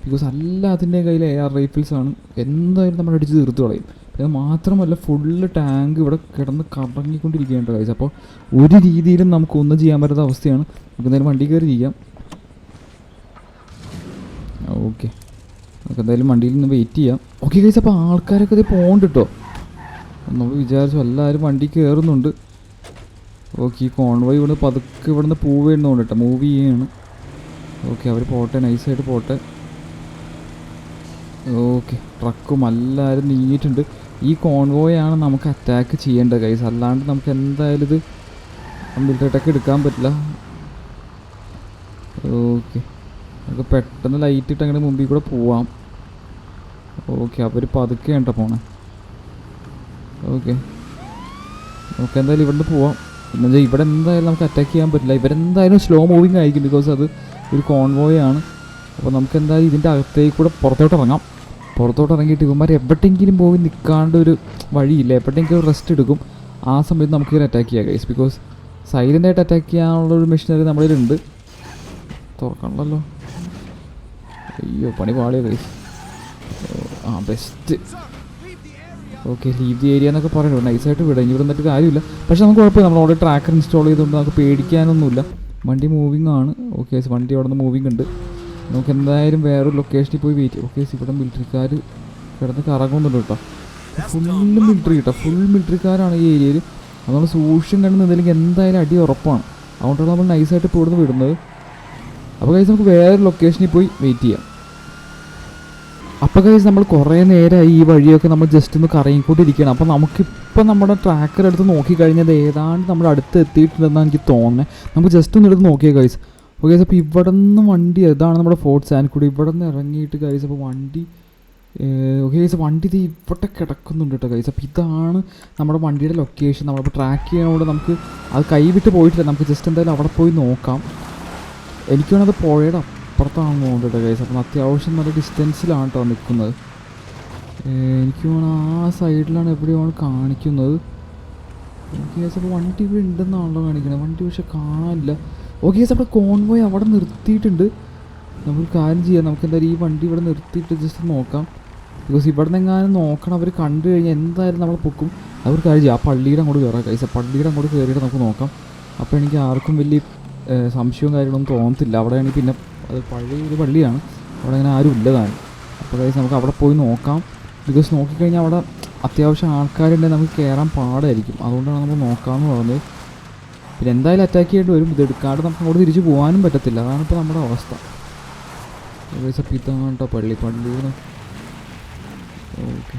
ബിക്കോസ് എല്ലാത്തിൻ്റെ കയ്യിൽ AR റൈഫിൾസാണ്. എന്തായാലും നമ്മൾ അടിച്ച് തീർത്ത് കളയും. അത് മാത്രമല്ല ഫുള്ള് ടാങ്ക് ഇവിടെ കിടന്ന് കറങ്ങിക്കൊണ്ടിരിക്കുകയാണ് ഗൈസ്. അപ്പോൾ ഒരു രീതിയിലും നമുക്കൊന്നും ചെയ്യാൻ പറ്റാത്ത അവസ്ഥയാണ്. നമുക്ക് എന്തായാലും വണ്ടി കയറി ഇരിക്കാം. ഓക്കെ, നമുക്ക് എന്തായാലും വണ്ടിയിൽ നിന്ന് വെയിറ്റ് ചെയ്യാം. ഓക്കെ ഗൈസ്, അപ്പോൾ ആൾക്കാരൊക്കെ ഇത് പോകണ്ട കേട്ടോ. നമ്മൾ വിചാരിച്ചു എല്ലാവരും വണ്ടി കയറുന്നുണ്ട്. ഓക്കെ, ഈ കോൺവോയ് ഇവിടെ പതുക്കെ ഇവിടെ നിന്ന് പോവുകയെന്ന് കേട്ടോ, മൂവ് ചെയ്യുകയാണ്. ഓക്കെ, അവർ പോട്ടെ, നൈസായിട്ട് പോട്ടെ. ഓക്കെ, ട്രക്കും എല്ലാവരും നീങ്ങിയിട്ടുണ്ട്. ഈ കോൺവോയാണ് നമുക്ക് അറ്റാക്ക് ചെയ്യേണ്ട ഗൈസ്. അല്ലാണ്ട് നമുക്ക് എന്തായാലും ഇത് മിലിറ്ററി അറ്റാക്ക് എടുക്കാൻ പറ്റില്ല. ഓക്കെ, നമുക്ക് പെട്ടെന്ന് ലൈറ്റ് ഇട്ട് അങ്ങനെ മുമ്പിൽ കൂടെ പോവാം. ഓക്കെ, അവർ പതുക്കെ കേട്ടോ പോണേ. ഓക്കെ, നമുക്ക് എന്തായാലും ഇവിടുന്ന് പോവാം. പിന്നെ ഇവിടെ എന്തായാലും നമുക്ക് അറ്റാക്ക് ചെയ്യാൻ പറ്റില്ല. ഇവരെന്തായാലും സ്ലോ മൂവിങ് ആയിരിക്കും, ബിക്കോസ് അത് ഒരു കോൺവോയാണ്. അപ്പോൾ നമുക്ക് എന്തായാലും ഇതിൻ്റെ അകത്തേക്ക് കൂടെ പുറത്തോട്ട് ഇറങ്ങാം. പുറത്തോട്ട് ഇറങ്ങിയിട്ട് ഇവന്മാർ എവിടെയെങ്കിലും പോയി നിൽക്കാണ്ട് ഒരു വഴിയില്ല, എവിടെയെങ്കിലും റെസ്റ്റ് എടുക്കും. ആ സമയത്ത് നമുക്ക് ഇതിൽ അറ്റാക്ക് ചെയ്യാം ഗൈസ്. ബിക്കോസ് സൈലൻ്റായിട്ട് അറ്റാക്ക് ചെയ്യാനുള്ളൊരു മെഷീനറി നമ്മളിലുണ്ട്. തുറക്കണമല്ലോ. അയ്യോ, പണി പാളിയോ guys. Best. Okay, leave the area എന്നൊക്കെ പറയുന്നുണ്ട്. നൈസായിട്ട് വിടാം, ഇനി ഇവിടെ നിന്നിട്ട് കാര്യമില്ല. പക്ഷേ നമുക്ക് കുഴപ്പമില്ല, നമ്മൾ ഓൾറെഡി ട്രാക്കർ ഇൻസ്റ്റാൾ ചെയ്തുകൊണ്ട് നമുക്ക് പേടിക്കാനൊന്നുമില്ല. വണ്ടി മൂവിങ് ആണ്. ഓക്കെ, വണ്ടി അവിടെ നിന്ന് മൂവിങ് ഉണ്ട്. നമുക്ക് എന്തായാലും വേറൊരു ലൊക്കേഷനിൽ പോയി വെയിറ്റ് ചെയ്യാം. ഓക്കെ, ഇവിടെ മിലിറ്ററിക്കാർ കിടന്ന് കറങ്ങുന്നുണ്ട് കേട്ടോ. ഫുള്ള് മിലിറ്ററി കേട്ടോ, ഫുൾ മിലിറ്ററിക്കാരാണ് ഈ ഏരിയയിൽ. അത് നമ്മൾ സൂക്ഷ്യം കണ്ട് നിന്നില്ലെങ്കിൽ എന്തായാലും അടി ഉറപ്പാണ്. അതുകൊണ്ടാണ് നമ്മൾ നൈസായിട്ട് ഇപ്പോൾ ഇവിടുന്ന് വിടുന്നത്. അപ്പോൾ ഗൈസ് നമുക്ക് വേറൊരു ലൊക്കേഷനിൽ പോയി വെയിറ്റ് ചെയ്യാം. അപ്പോൾ ഗൈസ് നമ്മൾ കുറേ നേരമായി ഈ വഴിയൊക്കെ നമ്മൾ ജസ്റ്റ് ഒന്ന് കറങ്ങിക്കൊണ്ടിരിക്കുകയാണ്. അപ്പോൾ നമുക്കിപ്പോൾ നമ്മുടെ ട്രാക്കർ എടുത്ത് നോക്കിക്കഴിഞ്ഞാൽ ഏതാണ്ട് നമ്മുടെ അടുത്ത് എത്തിയിട്ടുണ്ടെന്നാണ് എനിക്ക് തോന്നുന്നത്. നമുക്ക് ജസ്റ്റ് ഒന്ന് എടുത്ത് നോക്കിയാൽ ഗൈസ്. ഓക്കെ ഗൈസ്, അപ്പോൾ ഇവിടെ നിന്ന് വണ്ടി ഇതാണ് നമ്മുടെ ഫോർട്ട് സാൻഡ്കൂടി. ഇവിടെ നിന്ന് ഇറങ്ങിയിട്ട് ഗൈസ് അപ്പോൾ വണ്ടി ഓക്കെ ഗൈസ്, വണ്ടി ഇത് ഇവിടെ കിടക്കുന്നുണ്ട് കേട്ടോ ഗൈസ്. അപ്പോൾ ഇതാണ് നമ്മുടെ വണ്ടിയുടെ ലൊക്കേഷൻ. നമ്മളിപ്പോൾ ട്രാക്ക് ചെയ്യാനോട് നമുക്ക് അത് കൈവിട്ട് പോയിട്ടില്ല. നമുക്ക് ജസ്റ്റ് എന്തായാലും അവിടെ പോയി നോക്കാം. എനിക്ക് വേണത് പുഴയുടെ അപ്പുറത്താണ് പോകുന്നത് കേട്ടോ ഗൈസ്. അപ്പം അത്യാവശ്യം നല്ല ഡിസ്റ്റൻസിലാണ് കേട്ടോ നിൽക്കുന്നത്. എനിക്ക് വേണം ആ സൈഡിലാണ് എവിടെയാണ് കാണിക്കുന്നത്. ഓക്കെ ഗൈസ്, അപ്പോൾ വണ്ടി ഇവിടെ ഉണ്ടെന്നാണല്ലോ കാണിക്കുന്നത്. വണ്ടി പക്ഷെ കാണില്ല. ഓക്കെ ഗൈസ്, അവിടെ കോൺവോയ് അവിടെ നിർത്തിയിട്ടുണ്ട്. നമുക്ക് കാര്യം ചെയ്യാം, നമുക്ക് എന്തായാലും ഈ വണ്ടി ഇവിടെ നിർത്തിയിട്ട് ജസ്റ്റ് നോക്കാം. ബിക്കോസ് ഇവിടെ നിന്ന് എങ്ങാനും നോക്കണം. അവർ കണ്ടു കഴിഞ്ഞാൽ എന്തായാലും നമ്മൾ പൊക്കും. അവർ കാര്യം ചെയ്യാം, ആ പള്ളിയുടെ അങ്ങോട്ട് കയറാം ഗൈസ്. പള്ളിയുടെ അങ്ങോട്ട് കയറിയിട്ട് നമുക്ക് നോക്കാം. അപ്പോൾ എനിക്ക് ആർക്കും വലിയ സംശയവും കാര്യങ്ങളൊന്നും തോന്നത്തില്ല. അവിടെയാണെങ്കിൽ പിന്നെ അത് പഴയ ഒരു പള്ളിയാണ്. അവിടെ അങ്ങനെ ആരും ഇല്ല താനും. അപ്പോൾ ഗൈസ് നമുക്ക് അവിടെ പോയി നോക്കാം. ബിക്കോസ് നോക്കിക്കഴിഞ്ഞാൽ അവിടെ അത്യാവശ്യം ആൾക്കാരുണ്ടെങ്കിൽ നമുക്ക് കയറാൻ പാടായിരിക്കും. അതുകൊണ്ടാണ് നമ്മൾ നോക്കാമെന്ന് പറഞ്ഞത്. പിന്നെ എന്തായാലും അറ്റാക്ക് ചെയ്യേണ്ടി വരും. ഇതെടുക്കാണ്ട് നമുക്ക് അങ്ങോട്ട് തിരിച്ച് പോകാനും പറ്റത്തില്ല. അതാണിപ്പോൾ നമ്മുടെ അവസ്ഥ. ഗൈസ് അപ്പോൾ ഇതാണ് കേട്ടോ പള്ളി. Okay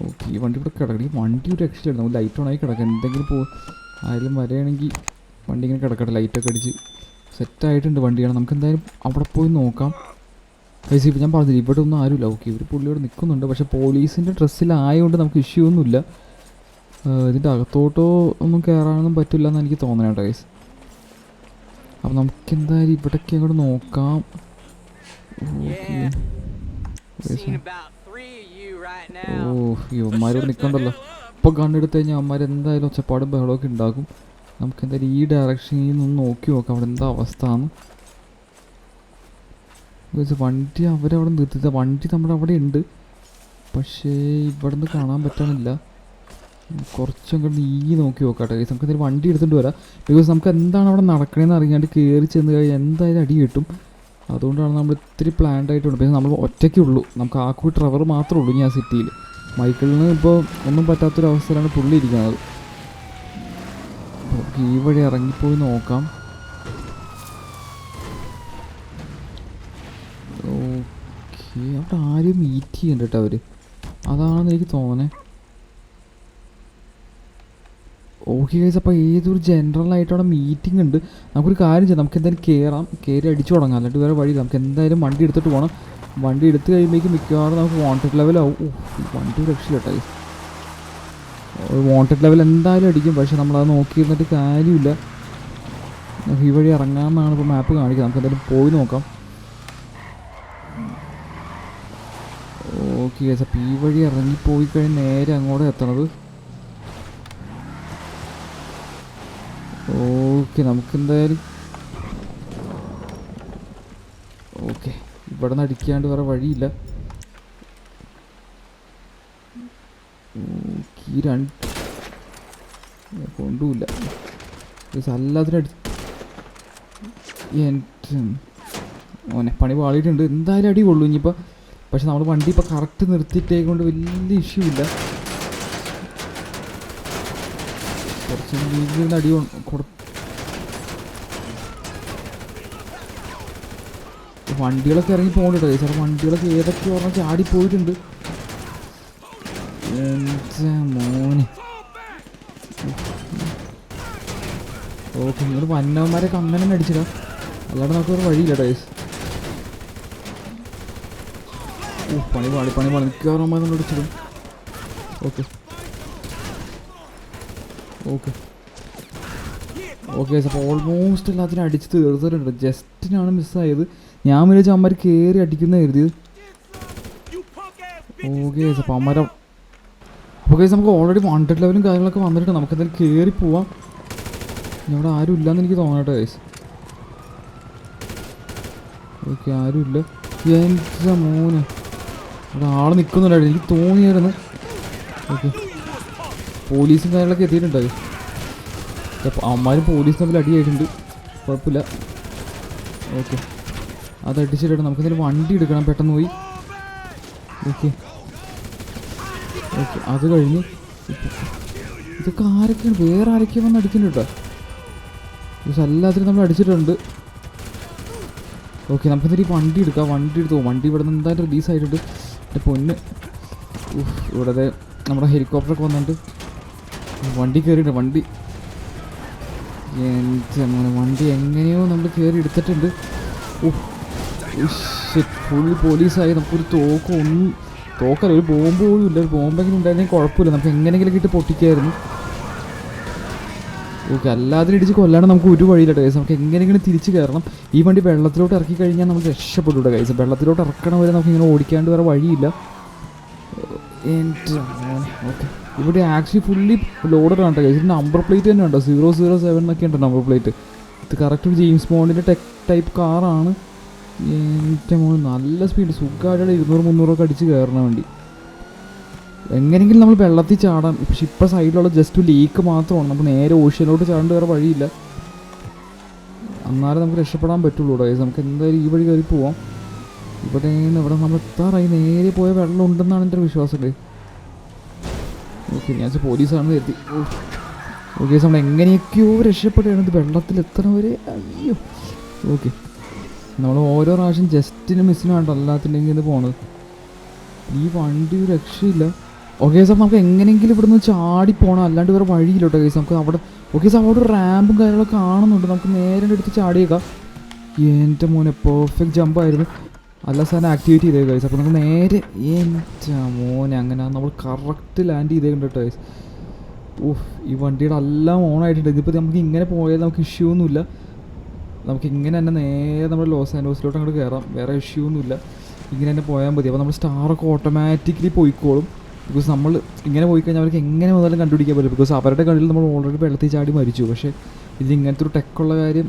okay. ഈ വണ്ടി ഇവിടെ കിടക്കണം. ഈ വണ്ടി ഒരു രക്ഷയില്ല. നമുക്ക് ലൈറ്റ് ഓണായി കിടക്കാം. എന്തെങ്കിലും ആരെങ്കിലും വരികയാണെങ്കിൽ വണ്ടി ഇങ്ങനെ കിടക്കട്ടെ. ലൈറ്റൊക്കെ അടിച്ച് സെറ്റായിട്ടുണ്ട് വണ്ടിയാണ്. നമുക്ക് എന്തായാലും അവിടെ പോയി നോക്കാം. ഗൈസ് ഇപ്പോൾ ഞാൻ പറഞ്ഞില്ല ഇവിടെ ഒന്നും ആരുമില്ല. ഓക്കെ ഇവർ പുള്ളിയോട് നിൽക്കുന്നുണ്ട്. പക്ഷേ പോലീസിൻ്റെ ഡ്രസ്സിലായതുകൊണ്ട് നമുക്ക് ഇഷ്യൂ ഒന്നുമില്ല. ഇതിൻ്റെ അകത്തോട്ടോ ഒന്നും കയറാനൊന്നും പറ്റില്ല എന്ന് എനിക്ക് തോന്നണേട്ടോ ഗൈസ്. അപ്പം നമുക്ക് എന്തായാലും ഇവിടേക്ക് അങ്ങോട്ട് നോക്കാം. ഓക്കെ ഇവന്മാരോട് നിൽക്കണ്ടല്ലോ. ഇപ്പോൾ കണ്ടെടുത്ത് കഴിഞ്ഞാൽ അവന്മാർ എന്തായാലും ഒച്ചപ്പാടും ബഹളമൊക്കെ ഉണ്ടാക്കും. നമുക്ക് എന്തായാലും ഈ ഡയറക്ഷനിൽ നിന്ന് നോക്കി നോക്കാം അവിടെ എന്താ അവസ്ഥ എന്ന്. വണ്ടി അവരവിടെ നിർത്തിച്ച വണ്ടി നമ്മുടെ അവിടെ ഉണ്ട്. പക്ഷേ ഇവിടെ നിന്ന് കാണാൻ പറ്റണില്ല. കുറച്ചും കൂടെ നീങ്ങി നോക്കി നോക്കാട്ടെ ഗൈസ്. നമുക്ക് എന്തായാലും വണ്ടി എടുത്തിട്ട് വരാം. ബിക്കോസ് നമുക്ക് എന്താണ് അവിടെ നടക്കണമെന്ന് അറിയാണ്ട് കയറി ചെന്ന് കഴിഞ്ഞാൽ എന്തായാലും അടി കിട്ടും. അതുകൊണ്ടാണ് നമ്മൾ ഇത്തിരി പ്ലാൻഡ് ആയിട്ടുണ്ട്. പിന്നെ നമ്മൾ ഒറ്റയ്ക്കേ ഉള്ളൂ. നമുക്ക് ആക്കൂടി ട്രവർ മാത്രമേ ഉള്ളൂ ഞാൻ സിറ്റിയിൽ. മൈക്കിളിന് ഇപ്പോൾ ഒന്നും പറ്റാത്തൊരവസ്ഥയിലാണ് പുള്ളി ഇരിക്കുന്നത്. ഓക്കെ ഈ വഴി ഇറങ്ങിപ്പോയി നോക്കാം. ഓക്കെ അവിടെ ആരും മീറ്റ് ചെയ്യണ്ട കേട്ടോ അവർ. അതാണെന്ന് എനിക്ക് തോന്നണേ. ഓക്കെ ഗൈസ് അപ്പോൾ ഏതൊരു ജനറലായിട്ട് അവിടെ മീറ്റിംഗ് ഉണ്ട്. നമുക്കൊരു കാര്യം ചെയ്യാം. നമുക്ക് എന്തായാലും കയറി അടിച്ചു തുടങ്ങാം. അല്ലാണ്ട് വേറെ വഴി. നമുക്ക് എന്തായാലും വണ്ടി എടുത്തിട്ട് പോകണം. വണ്ടി എടുത്ത് കഴിയുമ്പോഴേക്കും മിക്കവാറും നമുക്ക് വാണ്ടഡ് ലെവലാവും. വണ്ടി രക്ഷയില്ലട്ടോ ഗൈസ്. വാണ്ടഡ് ലെവൽ എന്തായാലും അടിക്കും. പക്ഷെ നമ്മളത് നോക്കിയിരുന്നിട്ട് കാര്യമില്ല. ഈ വഴി ഇറങ്ങാമെന്നാണ് ഇപ്പോൾ മാപ്പ് കാണിക്കുന്നത്. നമുക്ക് എന്തായാലും പോയി നോക്കാം. ഓക്കെ ഗൈസ് അപ്പോൾ ഈ വഴി ഇറങ്ങിപ്പോയി കഴിഞ്ഞ് നേരെ അങ്ങോട്ട് എത്തണത്. ഓക്കെ നമുക്കെന്തായാലും ഓക്കെ ഇവിടെ നിന്ന് അടിക്കാണ്ട് വേറെ വഴിയില്ല. ഈ രണ്ട് കൊണ്ടുമില്ല എല്ലാത്തിനും ഓനെ പണി പാളിയിട്ടുണ്ട്. എന്തായാലും അടി കൊള്ളു ഇനിയിപ്പോൾ. പക്ഷെ നമ്മൾ വണ്ടി ഇപ്പോൾ കറക്റ്റ് നിർത്തിയിട്ടേക്കൊണ്ട് വലിയ ഇഷ്യൂ ഇല്ല. കുറച്ച് വീട്ടിൽ അടി വണ്ടികളൊക്കെ ഇറങ്ങി പോകണ്ടോ ചില വണ്ടികളൊക്കെ ഏതൊക്കെ പറഞ്ഞാൽ ചാടിപ്പോയിട്ടുണ്ട്. മോനെ ഓക്കെ നിങ്ങൾ വന്നവന്മാരൊക്കെ അങ്ങനെ തന്നെ അടിച്ചിടാം. അല്ലാണ്ട് നമുക്കൊരു വഴിയില്ല ടേസ്. പണി മിക്കവാറും നമ്മൾ അടിച്ചിടും. ഓക്കെ ഓക്കെ ഓക്കെ അപ്പോൾ ഓൾമോസ്റ്റ് എല്ലാത്തിനും അടിച്ച് തീർത്തിട്ടുണ്ട്. ജസ്റ്റിനാണ് മിസ്സായത്. ഞാൻ വിചാരിച്ച അമ്മമാർ കയറി അടിക്കുന്ന കരുതിയത്. ഓക്കെ അപ്പോൾ അമ്മമാരെ അപ്പോൾ കേസ് നമുക്ക് ഓൾറെഡി 100 ലെവലും കാര്യങ്ങളൊക്കെ വന്നിട്ട് നമുക്ക് എന്തായാലും കയറി പോവാം. ഇവിടെ ആരും ഇല്ലയെന്ന് എനിക്ക് തോന്നട്ടെ കേസ്. ഓക്കെ ആരുമില്ല. എൻ്റെ മോനെ അവിടെ ആൾ നിൽക്കുന്നുണ്ടായിരുന്നു എനിക്ക് തോന്നിയായിരുന്നു. ഓക്കെ പോലീസും കാര്യങ്ങളൊക്കെ എത്തിയിട്ടുണ്ടായി. അമ്മമാരും പോലീസും തമ്മിൽ അടിയായിട്ടുണ്ട്. കുഴപ്പമില്ല. ഓക്കെ അതടിച്ചിട്ട് നമുക്ക് എന്തെങ്കിലും വണ്ടി എടുക്കണം പെട്ടെന്ന് പോയി. ഓക്കെ ഓക്കെ അത് കഴിഞ്ഞ് ഇതൊക്കെ ആരൊക്കെയാണ് വേറെ ആരൊക്കെയാണ് വന്ന് അടിക്കുന്നുണ്ട് കേട്ടോ. പക്ഷെ എല്ലാത്തിനും നമ്മൾ അടിച്ചിട്ടുണ്ട്. ഓക്കെ നമുക്കെന്തെങ്കിലും വണ്ടി എടുക്കാം. വണ്ടി എടുത്തു പോകും. വണ്ടി ഇവിടെ നിന്ന് എന്തായാലും റിലീസായിട്ടുണ്ട്. എൻ്റെ പൊന്ന് ഇവിടെ നമ്മുടെ ഹെലികോപ്റ്ററൊക്കെ വന്നിട്ട് വണ്ടി കയറിയിട്ടുണ്ട്. വണ്ടി എങ്ങനെയോ നമ്മൾ കയറി എടുത്തിട്ടുണ്ട്. ഫുൾ പോലീസായി. നമുക്കൊരു തോക്കല്ല ഒരു ബോംബ് പോലും ഇല്ല. ഒരു ബോംബെങ്കിലും ഉണ്ടായിരുന്നെങ്കിൽ കുഴപ്പമില്ല. നമുക്ക് എങ്ങനെയെങ്കിലും ഇട്ട് പൊട്ടിക്കായിരുന്നു. ഓക്കെ അല്ലാതെ ഇടിച്ച് കൊല്ലാണ്ട് നമുക്ക് ഒരു വഴിയില്ല കേസ്. നമുക്ക് എങ്ങനെയെങ്കിലും തിരിച്ച് കയറണം. ഈ വണ്ടി വെള്ളത്തിലോട്ട് ഇറക്കി കഴിഞ്ഞാൽ നമുക്ക് രക്ഷപ്പെട്ടുകൂടെ കേസ്. വെള്ളത്തിലോട്ട് ഇറക്കണ വരെ നമുക്ക് ഇങ്ങനെ ഓടിക്കാണ്ട് വേറെ വഴിയില്ല. ഓക്കെ ഇവിടെ ആക്ച്വലി ഫുള്ളി ലോഡഡ് ആണ് കേസ്. നമ്പർ പ്ലേറ്റ് തന്നെ ഉണ്ടോ 007 എന്നൊക്കെ ഉണ്ട് നമ്പർ പ്ലേറ്റ്. ഇത് കറക്റ്റ് ഒരു ജെയിംസ് ബോണ്ടിൻ്റെ ടൈപ്പ് കാറാണ്. എൻ്റെ മോൻ നല്ല സ്പീഡ് സുഖമായിട്ട് 200-300 അടിച്ച് കയറണ വണ്ടി. എങ്ങനെയെങ്കിലും നമ്മൾ വെള്ളത്തിൽ ചാടാം. പക്ഷെ ഇപ്പോൾ സൈഡിലുള്ള ജസ്റ്റ് ലേക്ക് മാത്രമാണ്. നമ്മൾ നേരെ ഓഷ്യനിലോട്ട് ചാടേണ്ട വേറെ വഴിയില്ല. എന്നാലും നമുക്ക് രക്ഷപ്പെടാൻ പറ്റുള്ളൂ ഗൈസ്. നമുക്ക് എന്തായാലും ഈ വഴി കയറി പോവാം. ഇവിടെ നമ്മൾ എത്താറായി. നേരെ പോയ വെള്ളം ഉണ്ടെന്നാണ് എൻ്റെ ഒരു വിശ്വാസം. ഓക്കെ, ഞാൻ പോലീസാണെന്ന് കരുതി. ഓക്കെ, നമ്മൾ എങ്ങനെയൊക്കെയോ രക്ഷപ്പെടുകയാണ് ഇത് വെള്ളത്തിൽ എത്തണവരെ. അയ്യോ. ഓക്കെ, നമ്മൾ ഓരോ പ്രാവശ്യം ജസ്റ്റിനും മിസ്സിനും വേണ്ട അല്ലാത്തില്ലെങ്കിൽ ഇത് പോണത്. ഈ വണ്ടി രക്ഷയില്ല. ഓക്കെ സാർ, നമുക്ക് എങ്ങനെയെങ്കിലും ഇവിടെ നിന്ന് ചാടി പോകണം, അല്ലാണ്ട് വേറെ വഴിയില്ല കേട്ടോ കേസ്. നമുക്ക് അവിടെ ഓക്കെ സാർ, അവിടെ ഒരു റാമ്പും കാര്യങ്ങളൊക്കെ കാണുന്നുണ്ട്. നമുക്ക് നേരെ എടുത്ത് ചാടിയേക്കാം. എൻ്റെ മോനെ പെർഫെക്റ്റ് ജമ്പായിരുന്നു. അല്ല സാറിനെ ആക്ടിവേറ്റ് ചെയ്തേ ഗൈസ്. അപ്പോൾ നമുക്ക് നേരെ എൻ്റെ മോനെ അങ്ങനെ നമ്മൾ കറക്റ്റ് ലാൻഡ് ചെയ്തേക്കുണ്ട് കേട്ടോ ഗൈസ്. ഓഹ്, ഈ വണ്ടിയുടെ എല്ലാം ഓൺ ആയിട്ടുണ്ട്. ഇതിപ്പോൾ നമുക്ക് ഇങ്ങനെ പോയാൽ നമുക്ക് ഇഷ്യൂ ഒന്നുമില്ല. നമുക്ക് ഇങ്ങനെ തന്നെ നേരെ നമ്മൾ ലോസ് ആൻഡോസിലോട്ട് അങ്ങോട്ട് കയറാം. വേറെ ഇഷ്യൂ ഒന്നുമില്ല. ഇങ്ങനെ തന്നെ പോയാൽ മതി. അപ്പോൾ നമ്മുടെ സ്റ്റാറൊക്കെ ഓട്ടോമാറ്റിക്കലി പോയിക്കോളും. ബിക്കോസ് നമ്മൾ ഇങ്ങനെ പോയി കഴിഞ്ഞാൽ അവർക്ക് എങ്ങനെ മുതലും കണ്ടുപിടിക്കാൻ പറ്റും. ബിക്കോസ് അവരുടെ കണ്ണിൽ നമ്മൾ ഓൾറെഡി വെള്ളത്തിൽ ചാടി മരിച്ചു. പക്ഷേ ഇതിൽ ഇങ്ങനത്തെ ഒരു ടെക്കുള്ള കാര്യം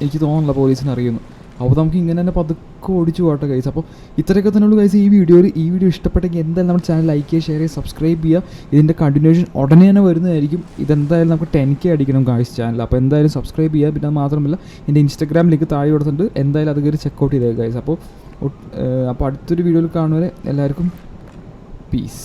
എനിക്ക് തോന്നുന്നില്ല പോലീസിന് അറിയുന്നു. അപ്പോൾ നമുക്ക് ഇങ്ങനെ തന്നെ പതുക്കെ ഓടിച്ചു പോകട്ടെ ഗൈസ്. അപ്പോൾ ഇത്രയൊക്കെ തന്നെയുള്ളൂ ഗൈസ് ഈ വീഡിയോ ഇഷ്ടപ്പെട്ടെങ്കിൽ എന്തായാലും നമ്മുടെ ചാനൽ ലൈക്ക് ചെയ്യുക, ഷെയർ ചെയ്യുക, സബ്സ്ക്രൈബ് ചെയ്യുക. ഇതിൻ്റെ കണ്ടിന്യൂഷൻ ഉടനെ തന്നെ വരുന്നതായിരിക്കും. ഇതെന്തായാലും നമുക്ക് 10K അടിക്കണം ഗൈസ് ചാനൽ. അപ്പോൾ എന്തായാലും സബ്സ്ക്രൈബ് ചെയ്യുക. പിന്നെ അത് മാത്രമല്ല എൻ്റെ ഇൻസ്റ്റാഗ്രാം ലിങ്ക് താഴെ കൊടുത്തിട്ടുണ്ട്. എന്തായാലും അത് കയറി ചെക്കൗട്ട് ചെയ്തേക്കുക ഗൈസ്. അപ്പോൾ അടുത്തൊരു വീഡിയോയിൽ കാണുന്നവരെ എല്ലാവർക്കും പീസ്.